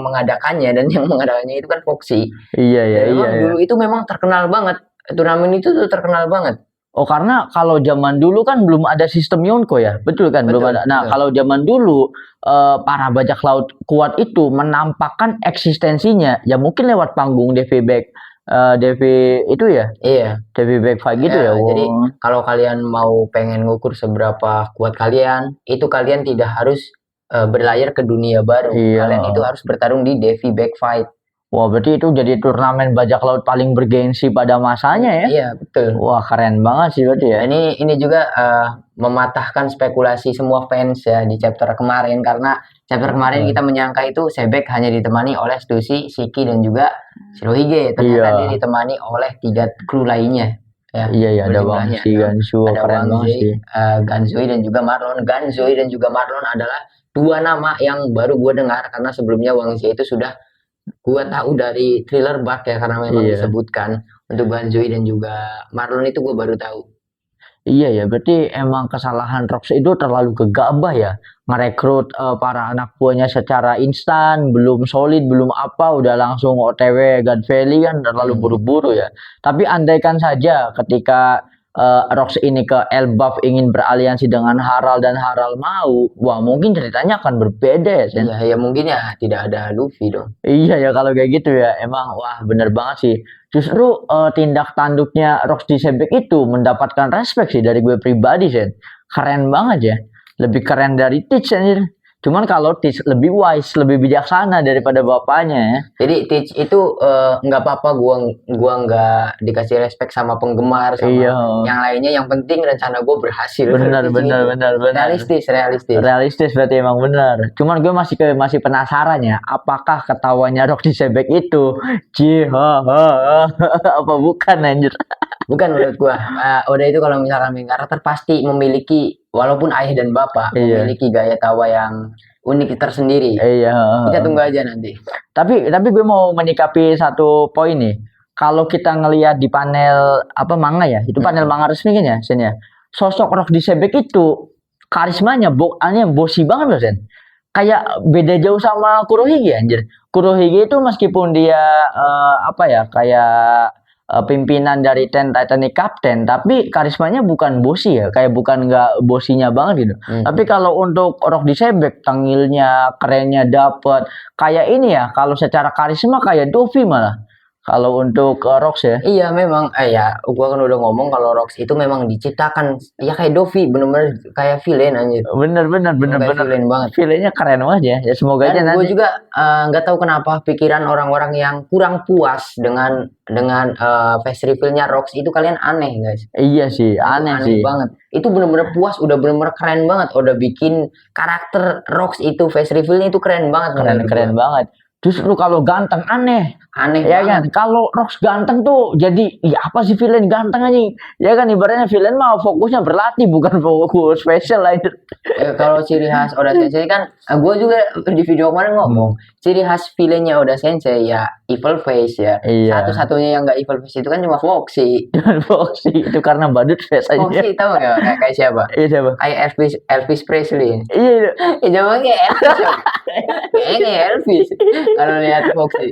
B: mengadakannya dan yang mengadakannya itu kan Foxy.
A: Iya.
B: Dulu itu memang terkenal banget. Turnamen itu tuh terkenal banget.
A: Oh karena kalau zaman dulu kan belum ada sistem Yonko ya, betul kan? Belum ada. Nah kalau zaman dulu para bajak laut kuat itu menampakkan eksistensinya, ya mungkin lewat panggung Devi itu ya?
B: Iya.
A: Devi Backfight gitu ya.
B: Jadi kalau kalian mau pengen ngukur seberapa kuat kalian, itu kalian tidak harus berlayar ke dunia baru. Kalian itu harus bertarung di Devi Backfight.
A: Wah, berarti itu jadi turnamen bajak laut paling bergengsi pada masanya ya?
B: Iya, betul.
A: Wah, keren banget sih berarti ya.
B: Ini juga mematahkan spekulasi semua fans ya di chapter kemarin karena chapter kemarin kita menyangka itu Sebek hanya ditemani oleh Stussy, Shiki dan juga Shirohige. Ternyata dia ditemani oleh 3 kru lainnya. ya.
A: Iya ya, ada Wang
B: Berjumlahnya
A: Xi,
B: 6.
A: Ganshu,
B: Ada
A: keren
B: Wang
A: banget
B: Zhi,
A: sih.
B: Ganzoi dan juga Marlon. Ganzoi dan juga Marlon adalah dua nama yang baru gue dengar, karena sebelumnya Wang Zhi itu sudah gue tahu dari Thriller Bark ya, karena memang
A: Iya.
B: disebutkan. Untuk Ganzoi dan juga Marlon itu gue baru tahu.
A: Iya ya, berarti emang kesalahan Rox itu terlalu gegabah ya. Ngerekrut para anak buahnya secara instan, belum solid, belum apa, udah langsung OTW God Valley kan terlalu
B: Hmm.
A: buru-buru ya. Tapi andaikan saja ketika Rox ini ke Elbaf ingin beraliansi dengan Harald dan Harald mau, wah mungkin ceritanya akan berbeda ya, Sen.
B: Iya, ya mungkin ya tidak ada Luffy dong.
A: Iya ya kalau kayak gitu ya emang wah bener banget sih. Justru tindak tanduknya Rox di Sebek itu mendapatkan respek sih dari gue pribadi Sen. Keren banget ya. Lebih keren dari Teach anjir. Cuman kalau Teach lebih wise, lebih bijaksana daripada bapaknya ya.
B: Jadi Teach itu nggak apa-apa gua nggak dikasih respect sama penggemar sama
A: Iya.
B: yang lainnya, yang penting rencana gue berhasil.
A: Bener
B: Teach
A: bener
B: itu
A: bener bener.
B: realistis.
A: Realistis berarti emang bener. Cuman gue masih penasaran ya, apakah ketawanya Rox di Sebek itu Jihaha apa bukan anjir?
B: Bukan menurut gua. Oda itu kalau misalkan main karakter pasti memiliki, walaupun ayah dan bapak,
A: Iya.
B: memiliki gaya tawa yang unik tersendiri.
A: Iya.
B: Kita tunggu aja nanti.
A: Tapi gue mau menyikapi satu poin nih. Kalau kita ngelihat di panel apa manga ya, itu panel manga resmi kan ya, Sen ya. Sosok Rox di Sebek itu karismanya bosi banget loh, Sen. Kayak beda jauh sama Kurohige anjir. Kurohige itu meskipun dia apa ya, kayak pimpinan dari Ten Titanic Captain, tapi karismanya bukan bosi ya, kayak bukan nggak bosinya banget gitu. Tapi kalau untuk Rox di Sebek, tangilnya, kerennya dapet. Kayak ini ya, kalau secara karisma kayak Dovi malah. Kalau untuk Rox ya.
B: Iya memang, ya gua kan udah ngomong kalau Rox itu memang diciptakan ya kayak Dovi, bener-bener kayak villain anjir.
A: Bener
B: Kayak villain banget.
A: Feelingnya keren banget ya. Ya semoga aja
B: Dan gue
A: nanti.
B: juga nggak tahu kenapa pikiran orang-orang yang kurang puas dengan face reveal-nya Rox itu kalian aneh guys.
A: Iya sih,
B: Itu
A: aneh sih.
B: banget. Itu bener-bener puas, udah bener-bener keren banget. Udah bikin karakter Rox itu face reveal-nya itu keren banget. menurut
A: Keren
B: gua.
A: banget. Justru kalau ganteng aneh.
B: Aneh
A: Ya
B: banget.
A: kan, kalau Rox ganteng tuh jadi ya apa sih villain ganteng anjing? Ya kan ibaratnya villain mah fokusnya berlatih bukan fokus special aja.
B: Kalau ciri khas Oda Sensei kan, gue juga di video kemarin ngomong, ciri khas villainnya Oda Sensei ya evil face ya.
A: Iya.
B: Satu-satunya yang nggak evil face itu kan cuma Foxy.
A: Jangan Foxy itu karena badut face aja.
B: Foxy tahu nggak kayak siapa?
A: Iya siapa?
B: Kayak Elvis Presley.
A: Iya.
B: Ya coba kayak Elvis. Kayaknya Elvis. Kalau lihat Foxy.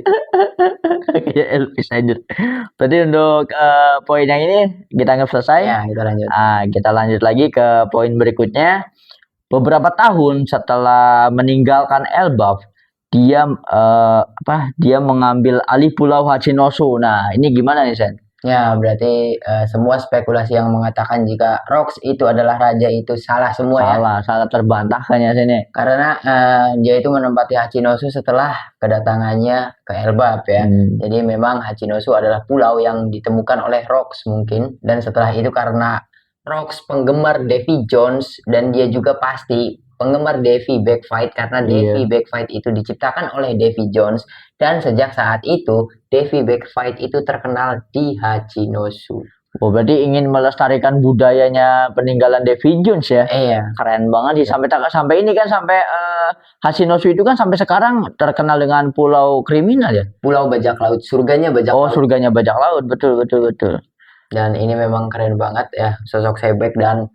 A: Kayak Elvis aja. Tadi untuk poin yang ini kita anggap selesai.
B: Ya, kita lanjut.
A: Kita lanjut lagi ke poin berikutnya. Beberapa tahun setelah meninggalkan Elbaf, dia mengambil alih Pulau Hachinosu. Nah, ini gimana nih, Sen?
B: Ya, berarti semua spekulasi yang mengatakan jika Rox itu adalah raja itu salah semua ya.
A: Salah terbantahkan ya sini.
B: Karena dia itu menempati Hachinosu setelah kedatangannya ke Elbaf ya. Jadi memang Hachinosu adalah pulau yang ditemukan oleh Rox mungkin. Dan setelah itu karena Rox penggemar Davy Jones dan dia juga pasti penggemar Davy Backfight karena Davy Backfight itu diciptakan oleh Davy Jones dan sejak saat itu Davy Backfight itu terkenal di Hachinosu.
A: Oh, berarti ingin melestarikan budayanya peninggalan Davy Jones ya?
B: Iya.
A: Keren banget sih sampai ini kan sampai Hachinosu itu kan sampai sekarang terkenal dengan pulau kriminal ya?
B: Pulau bajak laut, surganya bajak laut.
A: Oh, surganya bajak laut, betul.
B: Dan ini memang keren banget ya sosok Sebek dan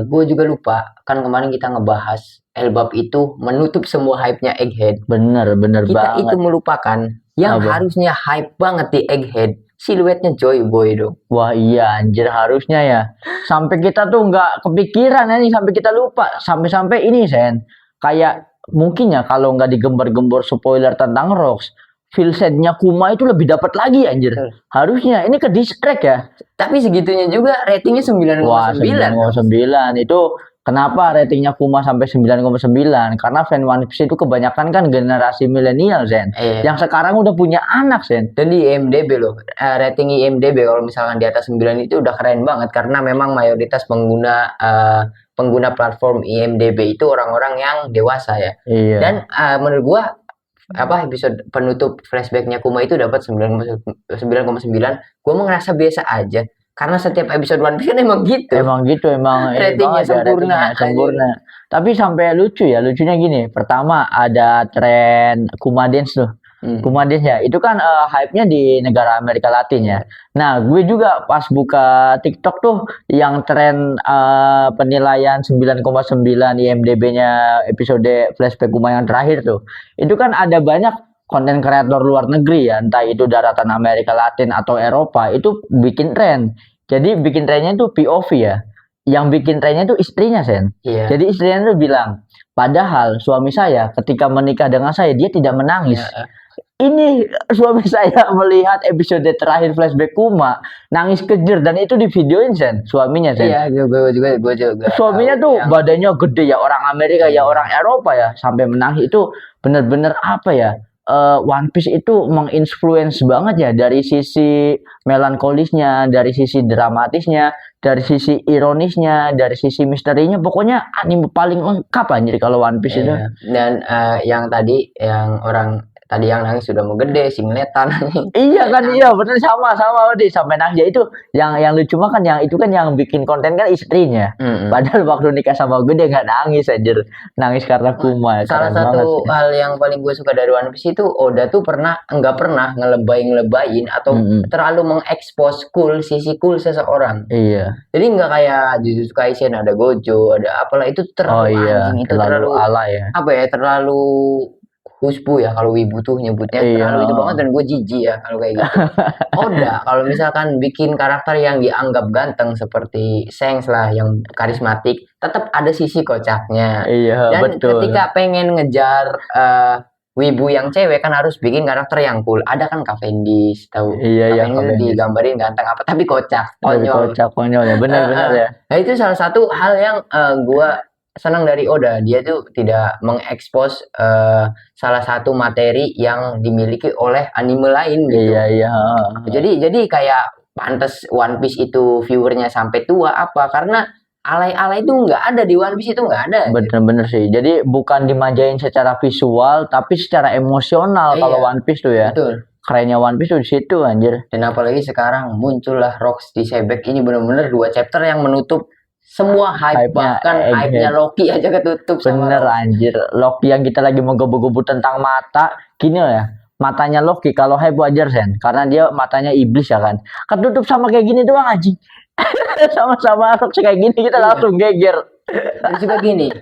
B: gue juga lupa kan kemarin kita ngebahas Elbaf itu menutup semua hype-nya Egghead.
A: Bener
B: Kita
A: banget.
B: itu melupakan yang harusnya hype banget di Egghead, siluetnya Joy Boy dong.
A: Wah iya anjir harusnya ya. Sampai kita tuh nggak kepikiran nih sampai kita lupa. Sampai ini Sen. Kayak mungkin ya kalau nggak digembar-gembor spoiler tentang Rox, feel set-nya Kuma itu lebih dapat lagi anjir. Harusnya ini ke distract ya.
B: Tapi segitunya juga ratingnya 9,9.
A: Wah 9,9 itu kenapa ratingnya Kuma sampai 9,9? Karena fan One Piece itu kebanyakan kan generasi milenial Zen. Yang sekarang udah punya anak Zen.
B: Dan di IMDb loh, rating IMDb kalau misalkan di atas 9 itu udah keren banget karena memang mayoritas pengguna platform IMDb itu orang-orang yang dewasa ya.
A: Iya.
B: Dan menurut gua episode penutup flashbacknya Kuma itu dapat 9,9. Gua mau ngerasa biasa aja. karena setiap episode One Piece kan emang gitu.
A: Emang gitu, emang ini
B: Ratingnya
A: banget ya,
B: sempurna.
A: ratingnya sempurna. Tapi sampai lucu ya, lucunya gini. Pertama ada tren Kuma Dance tuh. Kuma Dance ya, itu kan hype-nya di negara Amerika Latin ya. Nah, gue juga pas buka TikTok tuh yang tren penilaian 9,9 IMDb-nya episode Flashback Kuma yang terakhir tuh. Itu kan ada banyak konten kreator luar negeri ya, entah itu daratan Amerika Latin atau Eropa, itu bikin tren. Jadi bikin trennya itu POV ya. Yang bikin trennya itu istrinya, Sen.
B: Iya.
A: Jadi istrinya tuh bilang, padahal suami saya ketika menikah dengan saya, dia tidak menangis.
B: Ya.
A: Ini suami saya melihat episode terakhir Flashback Kuma, nangis kejer, dan itu di videoin, Sen, suaminya, Sen.
B: Iya, gue juga.
A: Suaminya
B: tahu
A: tuh
B: yang-
A: badannya gede ya, orang Amerika ya,
B: Iya.
A: orang Eropa ya, sampai menangis. Itu bener-bener apa ya, One Piece itu menginfluence banget ya, dari sisi melankolisnya, dari sisi dramatisnya, dari sisi ironisnya, dari sisi misterinya. Pokoknya anime paling lengkap anjir kalau One Piece itu.
B: Iya. Dan yang tadi yang orang tadi yang nangis sudah mau gede, singletan.
A: Iya kan, iya bener, sama Odi, sampai nangis. Ya itu yang lucu mah kan, yang itu kan yang bikin konten kan istrinya.
B: Mm-mm.
A: Padahal waktu nikah sama gue dia nggak nangis anjir. Nangis karena Kuma.
B: Salah
A: Keren banget
B: satu
A: sih.
B: hal yang paling gue suka dari One Piece itu Oda tuh nggak pernah ngelebayin atau
A: Mm-mm.
B: terlalu mengekspos sisi cool seseorang.
A: Iya.
B: Jadi nggak kayak Jujutsu Kaisen ada Gojo, ada apalah, itu
A: Oh
B: terlalu
A: iya,
B: anjing, itu
A: terlalu
B: terlalu
A: alay ya.
B: apa ya, terlalu husbu ya kalau wibu tuh nyebutnya,
A: Iya.
B: terlalu itu banget, dan gue jijik ya kalau kayak gitu. Oda kalau misalkan bikin karakter yang dianggap ganteng seperti Shanks lah yang karismatik, tetap ada sisi kocaknya.
A: Iya,
B: Dan
A: betul.
B: ketika pengen ngejar wibu yang cewek kan harus bikin karakter yang cool. Ada kan Cavendish, tahu?
A: Iya, iya,
B: Cavendish
A: Cavendish.
B: digambarin ganteng apa, tapi kocak,
A: Lebih
B: konyol.
A: kocak, konyol ya, benar-benar ya.
B: Nah, itu salah satu hal yang gua senang dari Oda. Dia tuh tidak mengekspos salah satu materi yang dimiliki oleh anime lain gitu.
A: Iya, iya.
B: Jadi kayak pantas One Piece itu viewernya sampai tua apa, karena alay-alay itu nggak ada di One Piece, itu nggak ada.
A: Bener-bener sih. Jadi bukan dimanjain secara visual, tapi secara emosional
B: Iya.
A: kalau One Piece tuh ya.
B: Betul.
A: Kerennya One Piece tuh di situ anjir.
B: Dan apalagi sekarang muncullah Rocks di Sebek, ini bener-bener 2 chapter yang menutup semua hype,
A: Hype-nya,
B: bahkan hype-nya Loki aja ketutup sama
A: Bener
B: Rocks.
A: anjir. Loki yang kita lagi mau gebu-gebu tentang mata, gini loh ya. Matanya Loki kalau hype wajar, Sen, karena dia matanya iblis ya kan. Ketutup sama kayak gini doang anjing. Sama-sama Rox kayak gini kita
B: Iya.
A: langsung geger.
B: Terus juga gini,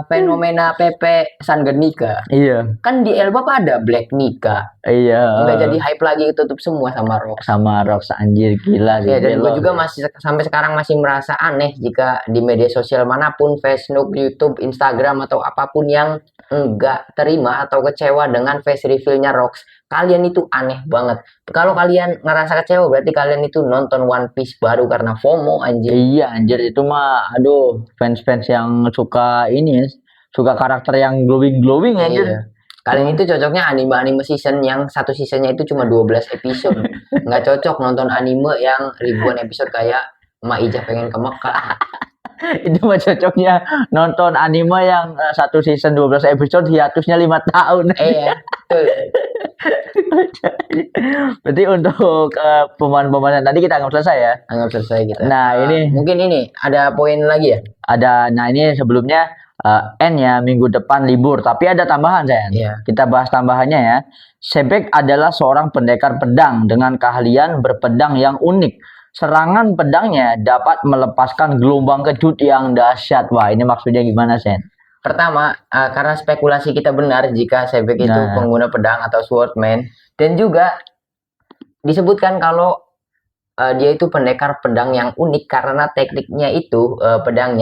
B: fenomena Pepe Sangenika.
A: Iya.
B: Kan di Elbap ada Black Nika.
A: Iya.
B: Udah jadi hype lagi, ketutup semua sama Rocks.
A: Sama Rox anjir, gila sih.
B: Ya, dan gue
A: belok.
B: juga masih sampai sekarang masih merasa aneh jika di media sosial manapun, Facebook, YouTube, Instagram, atau apapun yang enggak terima atau kecewa dengan face reveal-nya Rocks. Kalian itu aneh banget. Kalau kalian ngerasa kecewa, berarti kalian itu nonton One Piece baru karena FOMO anjir.
A: Iya anjir, itu mah aduh, fans-fans yang suka ini ya, suka karakter yang glowing anjir.
B: Iya. Kalian itu cocoknya anime-anime season yang satu seasonnya itu cuma 12 episode. Nggak cocok nonton anime yang ribuan episode kayak Ma Ija pengen ke Mekah.
A: Itu mah cocoknya nonton anime yang satu season 12 episode, hiatusnya 5 tahun.
B: Iya, betul.
A: Berarti untuk pemain-pemain tadi kita anggap selesai ya.
B: Anggap selesai kita.
A: Nah, ini
B: Mungkin ini ada poin lagi ya?
A: nah ini sebelumnya N ya, minggu depan libur, tapi ada tambahan Sen.
B: Iya.
A: Kita bahas tambahannya ya. Sebek adalah seorang pendekar pedang dengan keahlian berpedang yang unik. Serangan pedangnya dapat melepaskan gelombang kejut yang dahsyat. Wah, ini maksudnya gimana, Sen?
B: Pertama, karena spekulasi kita benar jika Sebek itu
A: Nah.
B: pengguna pedang atau swordman, dan juga disebutkan kalau dia itu pendekar pedang yang unik karena tekniknya itu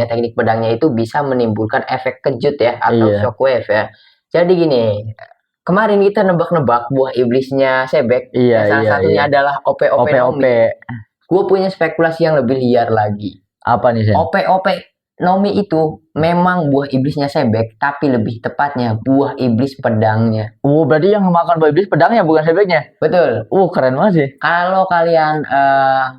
B: teknik pedangnya itu bisa menimbulkan efek kejut ya, atau
A: Iya.
B: shockwave ya. Jadi gini, kemarin kita nebak-nebak buah iblisnya Sebek,
A: Iya,
B: salah
A: iya,
B: satunya
A: iya.
B: adalah OP-OP
A: OP-OP.
B: Nomi. Gue punya spekulasi yang lebih liar lagi.
A: Apa nih, Sen?
B: OP-OP Nomi itu memang buah iblisnya Sebek, tapi lebih tepatnya buah iblis pedangnya.
A: Berarti yang makan buah iblis pedangnya bukan sebeknya.
B: Betul.
A: Keren banget sih.
B: Kalau kalian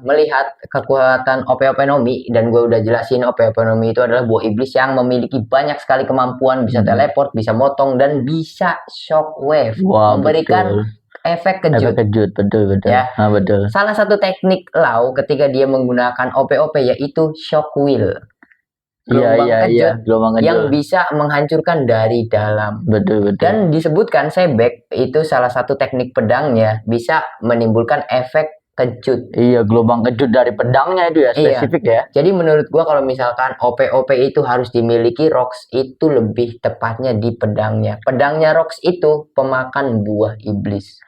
B: melihat kekuatan OP-OP Nomi, dan gue udah jelasin OP-OP Nomi itu adalah buah iblis yang memiliki banyak sekali kemampuan, bisa teleport, bisa motong, dan bisa shockwave.
A: Wah,
B: Memberikan
A: betul.
B: efek
A: Efek
B: kejut.
A: kejut, betul betul.
B: Ya.
A: Betul.
B: Salah satu teknik Lau ketika dia menggunakan OP-OP yaitu shock wheel. Gelombang kejut
A: gelombang kejut.
B: yang bisa menghancurkan dari dalam.
A: Betul betul.
B: Dan disebutkan sebek itu salah satu teknik pedangnya bisa menimbulkan efek kejut.
A: Iya, gelombang kejut dari pedangnya itu ya, spesifik ya.
B: Jadi menurut gua kalau misalkan OP-OP itu harus dimiliki, Rox itu lebih tepatnya di pedangnya. Pedangnya Rox itu pemakan buah iblis.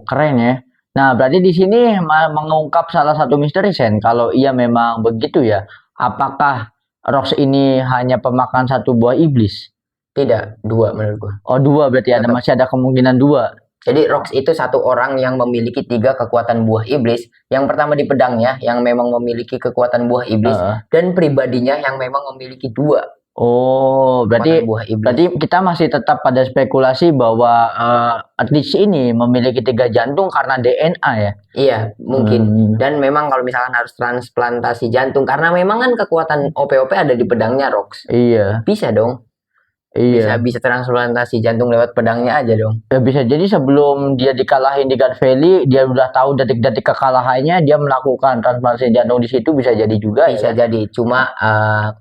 A: Keren ya. Nah, berarti di sini mengungkap salah satu misteri, Sen. Kalau iya memang begitu ya, apakah Rox ini hanya pemakan satu buah iblis?
B: Tidak, 2 menurut gua.
A: Oh, 2 berarti ada, masih ada kemungkinan 2.
B: Jadi Rox itu satu orang yang memiliki 3 kekuatan buah iblis. Yang pertama di pedangnya yang memang memiliki kekuatan buah iblis, dan pribadinya yang memang memiliki 2.
A: Oh, berarti
B: buah iblis.
A: berarti kita masih tetap pada spekulasi bahwa Lich ini memiliki 3 jantung karena DNA ya.
B: Iya, mungkin. Dan memang kalau misalkan harus transplantasi jantung karena memang kan kekuatan OP-OP ada di pedangnya Rox.
A: Iya.
B: Bisa dong.
A: Iya.
B: Bisa transplantasi jantung lewat pedangnya aja dong.
A: Ya, bisa jadi sebelum dia dikalahin di God Valley, dia udah tahu detik-detik kekalahannya, dia melakukan transplantasi jantung di situ, bisa jadi juga.
B: Bisa jadi. Cuma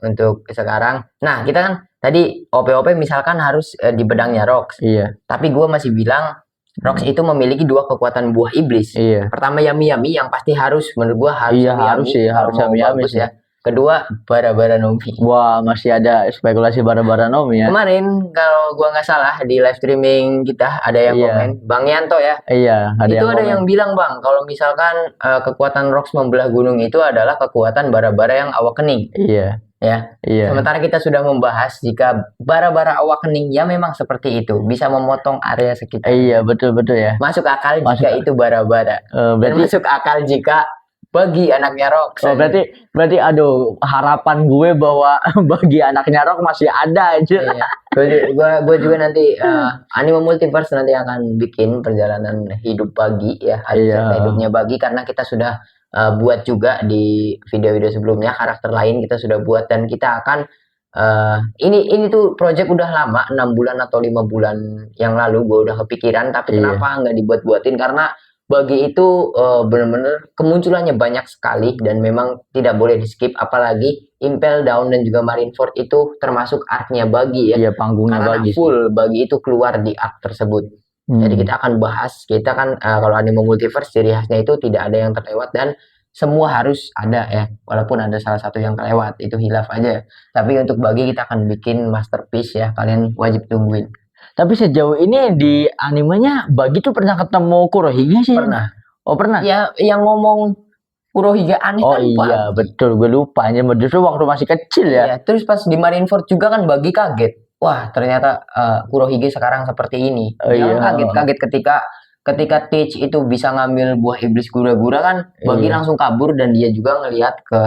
B: untuk sekarang, nah kita kan tadi OP-OP misalkan harus di pedangnya Rox.
A: Iya.
B: Tapi gue masih bilang Rox itu memiliki 2 kekuatan buah iblis.
A: Iya.
B: Pertama Yami-Yami yang pasti harus, menurut gue harus Yami-Yami.
A: Harus Yami-Yami
B: ya. Kedua, Bara-Bara Nomi.
A: Wah, masih ada spekulasi Bara-Bara Nomi ya.
B: Kemarin kalau gua nggak salah di live streaming kita ada yang komen, Bang Yanto ya.
A: Iya,
B: itu ada yang bilang, Bang, kalau misalkan kekuatan Rox membelah gunung itu adalah kekuatan Bara-Bara yang awakening.
A: Iya.
B: Ya.
A: Iya.
B: Sementara kita sudah membahas jika Bara-Bara awakening ya memang seperti itu, bisa memotong area sekitar.
A: Iya, betul ya.
B: Masuk akal jika itu Bara-Bara. Dan masuk akal jika bagi anaknya Rox.
A: Oh, berarti aduh, harapan gue bahwa bagi anaknya Rox masih ada aja.
B: Iya. Gue juga nanti Anime Multiverse nanti akan bikin perjalanan hidup Bagi ya, cerita hidupnya Bagi, karena kita sudah buat juga di video-video sebelumnya karakter lain kita sudah buat, dan kita akan ini tuh project udah lama, 6 bulan atau 5 bulan yang lalu gue udah kepikiran, tapi kenapa nggak dibuat-buatin, karena Bagi itu benar-benar kemunculannya banyak sekali dan memang tidak boleh di skip, apalagi Impel Down dan juga Marineford itu termasuk arc-nya Bagi ya.
A: Iya, panggungnya
B: Bagi. Full Bagi itu keluar di arc tersebut. Jadi kita akan bahas, kita kan kalau Anime Multiverse ciri khasnya itu tidak ada yang terlewat dan semua harus ada ya. Walaupun ada salah satu yang kelewat, itu hilaf aja. Tapi untuk Bagi kita akan bikin masterpiece ya, kalian wajib tungguin.
A: Tapi sejauh ini di animenya Bagi tuh pernah ketemu Kurohige sih?
B: Pernah.
A: Oh, pernah?
B: Ya, yang ngomong Kurohige aneh
A: kan
B: Bagi.
A: Betul, gue lupa. Justru waktu masih kecil ya.
B: Iya, terus pas di Marineford juga kan Bagi kaget. Wah, ternyata Kurohige sekarang seperti ini. Dia kaget ketika Teach itu bisa ngambil buah iblis gura-gura kan, Bagi langsung kabur, dan dia juga ngelihat ke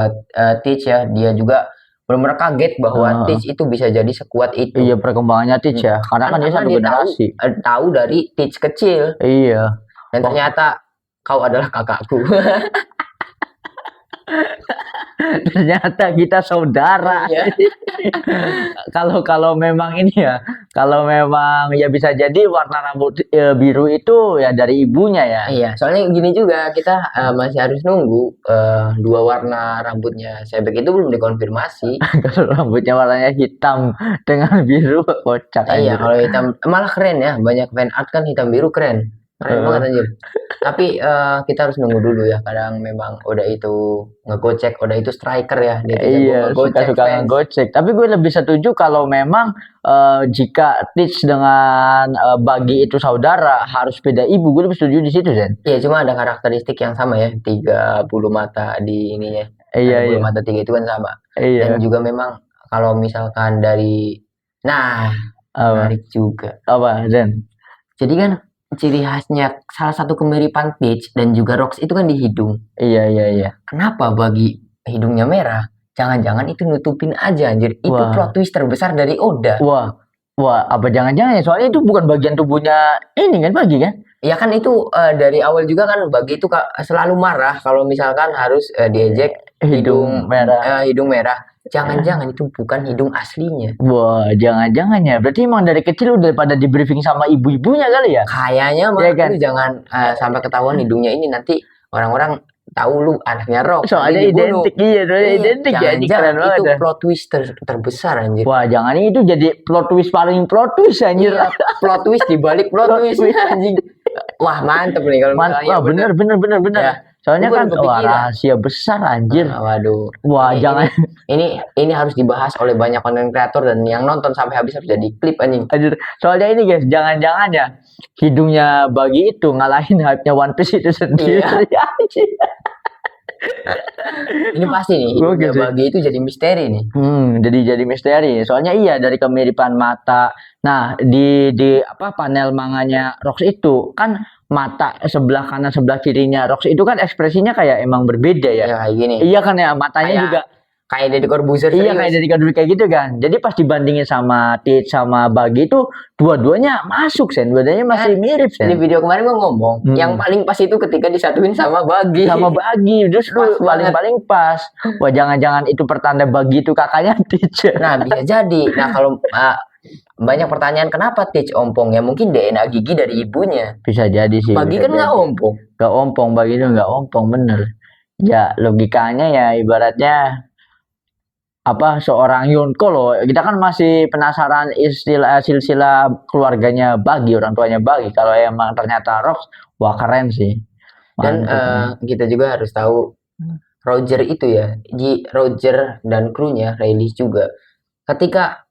B: Teach ya. Dia juga benar-benar kaget bahwa Teach itu bisa jadi sekuat itu.
A: Iya, perkembangannya Teach ya. Karena kan dia satu generasi.
B: Tahu dari Teach kecil.
A: Iya.
B: Dan ternyata kau adalah kakakku.
A: Ternyata kita saudara.
B: Iya.
A: Kalau memang ini ya, kalau memang ya bisa jadi warna rambut biru itu ya dari ibunya ya.
B: Iya, soalnya gini juga, kita masih harus nunggu 2 warna rambutnya Sebek itu belum dikonfirmasi.
A: Kalau rambutnya warnanya hitam dengan biru, kocak aja.
B: Iya, kalau hitam malah keren ya, banyak fan art kan hitam biru keren banget anjir. Tapi kita harus nunggu dulu ya, kadang memang udah itu ngegocek, udah itu striker ya.
A: Iya, suka ngegocek. Tapi gue lebih setuju kalau memang jika Teach dengan Bagi itu saudara, harus beda ibu. Gue lebih setuju di situ, Zen.
B: Iya, cuma ada karakteristik yang sama ya, 30 mata di ininya.
A: Iya.
B: Mata 3 itu kan sama.
A: Iya.
B: Dan juga memang kalau misalkan dari, menarik juga.
A: Apa, Zen?
B: Jadi kan ciri khasnya salah satu kemiripan Teach dan juga Rox itu kan di hidung.
A: Iya.
B: Kenapa Bagi hidungnya merah? Jangan-jangan itu nutupin aja anjir. Itu plot twist terbesar dari Oda.
A: Wah, apa jangan-jangan ya? Soalnya itu bukan bagian tubuhnya ini kan Bagi kan?
B: Ya kan itu dari awal juga kan Bagi itu selalu marah kalau misalkan harus diejek
A: Hidung merah.
B: hidung merah. Jangan-jangan itu bukan hidung aslinya.
A: Wah, jangan-jangan ya. Berarti emang dari kecil udah pada di briefing sama ibu-ibunya kali ya?
B: Kayaknya mah
A: Iya kan?
B: lu jangan sampai ketahuan hidungnya ini, nanti orang-orang tahu lu anaknya Rock,
A: Soalnya
B: nanti dibunuh.
A: identik, iya, soalnya identik ya. Ini keren
B: Jangan-jangan
A: banget
B: itu
A: ya.
B: plot twist terbesar anjir.
A: Wah, jangan itu jadi plot twist paling plot twist anjir.
B: Iya, plot twist dibalik plot
A: Plot
B: twist
A: twist.
B: anjing. Wah, mantep nih kalau misalnya
A: Wah, bener.
B: Ya,
A: Soalnya
B: gua
A: kan
B: baru
A: wah,
B: kepikiran.
A: rahasia besar anjir.
B: Waduh.
A: Wah,
B: Ini-
A: jangan
B: Ini harus dibahas oleh banyak konten kreator, dan yang nonton sampai habis harus jadi klip anjing.
A: anjir. Soalnya ini guys, jangan-jangan ya hidungnya Bagi itu ngalahin hype-nya One Piece itu sendiri.
B: Iya.
A: Anjir.
B: Ini pasti nih,
A: Gua
B: hidungnya
A: gitu.
B: Bagi itu jadi misteri nih.
A: Jadi misteri. Soalnya iya dari kemiripan mata. Nah, di apa panel manganya Rox itu kan mata sebelah kanan sebelah kirinya Rox itu kan ekspresinya kayak emang berbeda ya.
B: Ya kayak gini.
A: Iya kan ya, matanya
B: Kayak
A: juga
B: Kayak Deddy Corbuzier
A: iya
B: serius.
A: kayak dari dulu kayak gitu kan. Jadi pas dibandingin sama Tit sama Bagi itu dua-duanya masuk Sen. Dua-duanya masih mirip
B: Di
A: Sen.
B: video kemarin gua ngomong, yang paling pas itu ketika disatuin sama Bagi.
A: Sama Bagi justru
B: Pas banget.
A: paling pas. Wah, jangan-jangan itu pertanda Bagi itu kakaknya Tit.
B: Nah, bisa jadi. Nah, kalau banyak pertanyaan kenapa Teach ompong, ya mungkin DNA gigi dari ibunya.
A: Bisa jadi sih.
B: Bagi
A: bisa
B: kan nggak
A: jadi.
B: ompong.
A: Nggak ompong, Bagi itu nggak ompong bener. Ya logikanya ya ibaratnya apa seorang Yonko loh, kita kan masih penasaran istilah silsilah keluarganya Bagi, orang tuanya Bagi. Kalau emang ternyata Rox, wah keren sih.
B: Dan
A: Mantap.
B: kita juga harus tahu Roger itu ya, Roger dan krunya Rayleigh juga. Ketika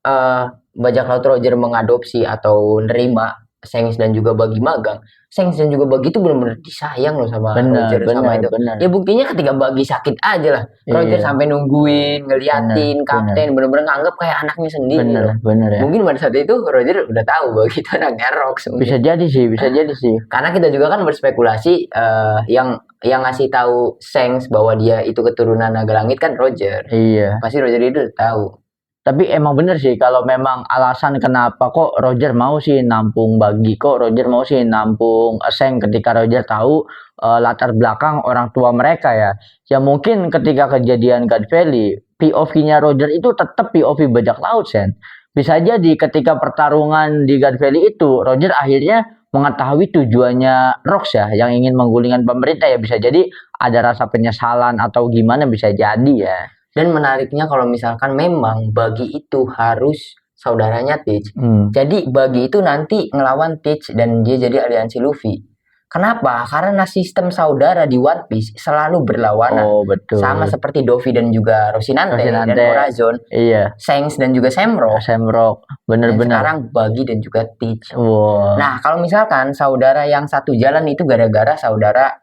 B: bajak laut Roger mengadopsi atau nerima Shanks dan juga Bagi magang, Shanks dan juga Bagi itu benar-benar disayang loh sama Roger sama itu.
A: bener.
B: Ya buktinya ketika Bagi sakit aja lah, Roger
A: Iya.
B: sampai nungguin, ngeliatin,
A: Bener,
B: kapten, bener-bener nganggap kayak anaknya sendiri loh.
A: Bener ya.
B: Mungkin pada saat itu Roger udah tahu Bagi itu anaknya Rox.
A: Bisa jadi sih.
B: Karena kita juga kan berspekulasi, yang ngasih tahu Shanks bahwa dia itu keturunan naga langit kan Roger.
A: Iya.
B: Pasti Roger itu udah tahu.
A: Tapi emang bener sih kalau memang alasan kenapa kok Roger mau sih nampung Bagi, kok Roger mau sih nampung Shanks ketika Roger tahu latar belakang orang tua mereka ya. Ya mungkin ketika kejadian God Valley, POV-nya Roger itu tetap POV bajak laut, Sen. Bisa jadi ketika pertarungan di God Valley itu Roger akhirnya mengetahui tujuannya Rox ya, yang ingin menggulingkan pemerintah ya, bisa jadi ada rasa penyesalan atau gimana, bisa jadi ya.
B: Dan menariknya kalau misalkan memang Bagi itu harus saudaranya Teach. Jadi Bagi itu nanti ngelawan Teach dan dia jadi aliansi Luffy. Kenapa? Karena sistem saudara di One Piece selalu berlawanan.
A: Oh betul.
B: Sama seperti Dovi dan juga Rocinante dan Corazon,
A: Iya.
B: Shanks dan juga Samrock.
A: Samrock,
B: Dan
A: bener-bener.
B: sekarang Bagi dan juga Teach.
A: Wow.
B: Nah, kalau misalkan saudara yang satu jalan itu gara-gara saudara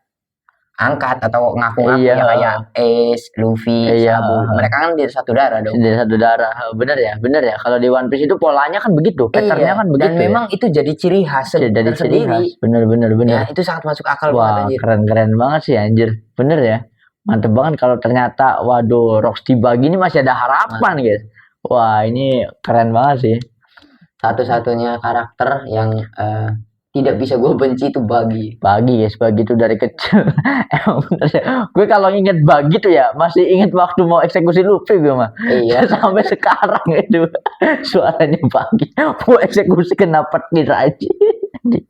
B: angkat atau ngaku-ngaku
A: Iya.
B: ya kayak Ace, Luffy,
A: Iya.
B: Sabu. Mereka kan dari satu darah dong.
A: Dari satu darah, bener ya. Kalau di One Piece itu polanya kan begitu, patternnya
B: Iya,
A: kan begitu.
B: dan memang itu jadi ciri khas
A: dari ciri
B: tersendiri.
A: khas, bener.
B: Ya, itu sangat masuk akal banget
A: Wah,
B: anjir.
A: keren banget sih anjir. Bener ya. Mantep banget kalau ternyata waduh Rox dibagi ini masih ada harapan guys. Wah, ini keren banget sih.
B: Satu-satunya karakter yang tidak bisa gue benci itu Bagi.
A: Bagi itu dari kecil. Emang bener ya. Gue kalau inget Bagi tuh ya masih inget waktu mau eksekusi Luffy gue mah.
B: Iya.
A: Sampai sekarang itu suaranya Bagi mau eksekusi kena petir aja.
B: Ini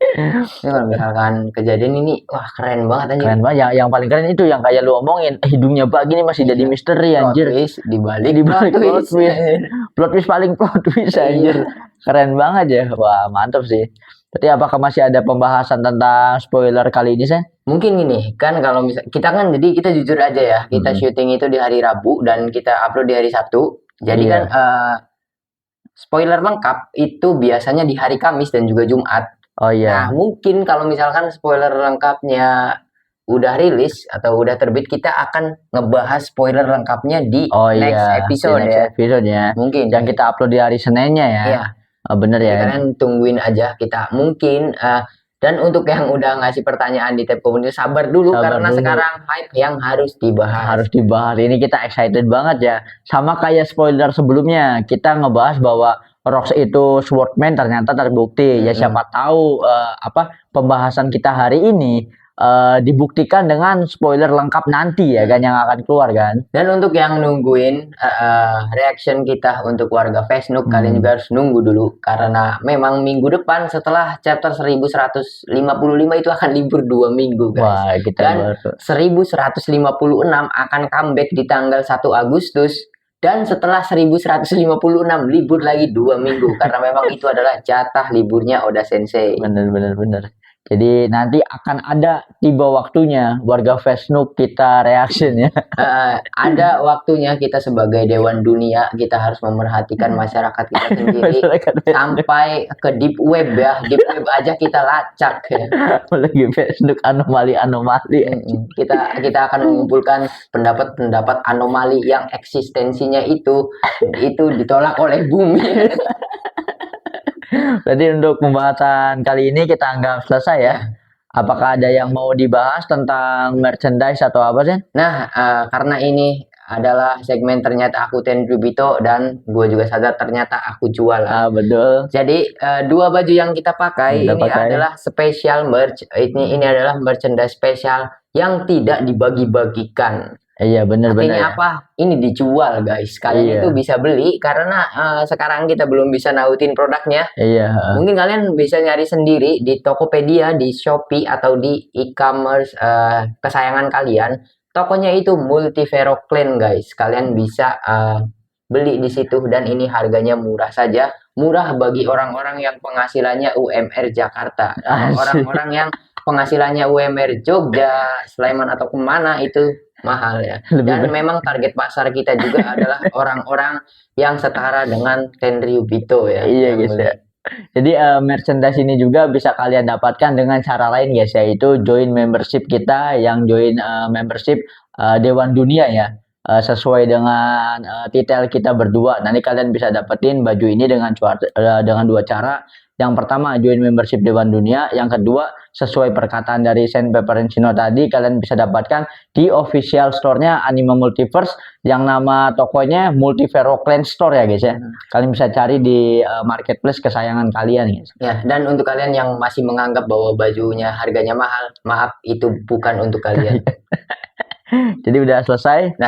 B: kalau misalkan kejadian ini, wah keren banget anjir.
A: Keren banget. Yang paling keren itu yang kayak lu omongin, hidungnya Bagi ini masih jadi misteri anjir.
B: Plot twist dibalik
A: Plot
B: twist.
A: twist. Plot twist paling plot twist anjir. Keren banget ya. Wah, mantap sih. Berarti apakah masih ada pembahasan tentang spoiler kali ini, Sen?
B: Mungkin ini kan kalau misal kita kan, jadi kita jujur aja ya, kita syuting itu di hari Rabu dan kita upload di hari Sabtu. Jadi kan spoiler lengkap itu biasanya di hari Kamis dan juga Jumat.
A: Oh iya.
B: Nah, mungkin kalau misalkan spoiler lengkapnya udah rilis atau udah terbit, kita akan ngebahas spoiler lengkapnya di next episode
A: di next episode ya.
B: Mungkin
A: yang kita upload di hari Seninnya ya.
B: Iya.
A: Bener ya.
B: Kalian tungguin aja kita mungkin dan untuk yang udah ngasih pertanyaan di tab komunitas, sabar dulu karena sekarang hype yang harus dibahas.
A: Ini kita excited banget ya. Sama kayak spoiler sebelumnya, kita ngebahas bahwa Rox itu swordman ternyata terbukti. Ya siapa tahu pembahasan kita hari ini dibuktikan dengan spoiler lengkap nanti ya kan yang akan keluar kan.
B: Dan untuk yang nungguin reaction kita untuk warga Facebook, kalian juga harus nunggu dulu karena memang minggu depan setelah chapter 1155 itu akan libur 2 minggu guys.
A: Wah, kita
B: Dan
A: baru.
B: 1156 akan comeback di tanggal 1 Agustus. Dan setelah 1156 libur lagi 2 minggu karena memang itu adalah jatah liburnya Oda Sensei.
A: Bener. Jadi nanti akan ada tiba waktunya warga Facebook kita reaction ya.
B: Ada waktunya kita sebagai Dewan Dunia kita harus memerhatikan masyarakat kita sendiri sampai ke deep web ya. Deep web aja kita lacak ya.
A: Lagi Facebook anomali.
B: Kita akan mengumpulkan pendapat-pendapat anomali yang eksistensinya itu ditolak oleh bumi.
A: Berarti untuk pembahasan kali ini kita anggap selesai ya. Apakah ada yang mau dibahas tentang merchandise atau apa sih?
B: Nah, karena ini adalah segmen ternyata aku Tenryubito dan gue juga sadar ternyata aku jual.
A: Betul.
B: Jadi 2 baju yang kita pakai ini adalah special merch. Ini adalah merchandise spesial yang tidak dibagi-bagikan.
A: Iya benar.
B: Artinya apa? Ini dijual guys. Kalian itu bisa beli karena sekarang kita belum bisa nautin produknya.
A: Iya.
B: Mungkin kalian bisa nyari sendiri di Tokopedia, di Shopee atau di e-commerce kesayangan kalian. Tokonya itu Multivero Clan guys. Kalian bisa beli di situ dan ini harganya murah saja. Murah bagi orang-orang yang penghasilannya UMR Jakarta. Orang-orang yang penghasilannya UMR Jogja, Sleman atau kemana itu mahal ya. Dan memang target pasar kita juga adalah orang-orang yang setara dengan Tenryubito ya.
A: Iya guys ya. Jadi merchandise ini juga bisa kalian dapatkan dengan cara lain guys, yaitu join membership kita yang join membership Dewan Dunia ya. Sesuai dengan titel kita berdua. Nanti kalian bisa dapetin baju ini dengan 2 cara. Yang pertama join membership Dewan Dunia, yang kedua sesuai perkataan dari Sandpaper Shino tadi kalian bisa dapatkan di official store-nya Anime Multiverse yang nama tokonya Multivero Clan Store ya guys ya. Kalian bisa cari di marketplace kesayangan kalian guys.
B: Ya, dan untuk kalian yang masih menganggap bahwa bajunya harganya mahal, maaf itu bukan untuk kalian.
A: Jadi udah selesai.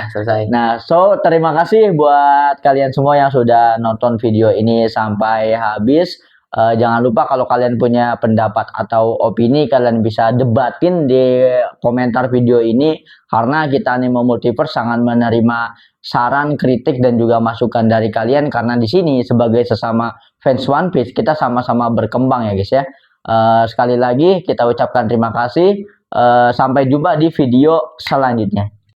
B: Nah,
A: so terima kasih buat kalian semua yang sudah nonton video ini sampai habis. Jangan lupa kalau kalian punya pendapat atau opini kalian bisa debatin di komentar video ini karena kita Anime Multiverse sangat menerima saran, kritik dan juga masukan dari kalian karena di sini sebagai sesama fans One Piece kita sama-sama berkembang ya guys ya. Sekali lagi kita ucapkan terima kasih. Sampai jumpa di video selanjutnya.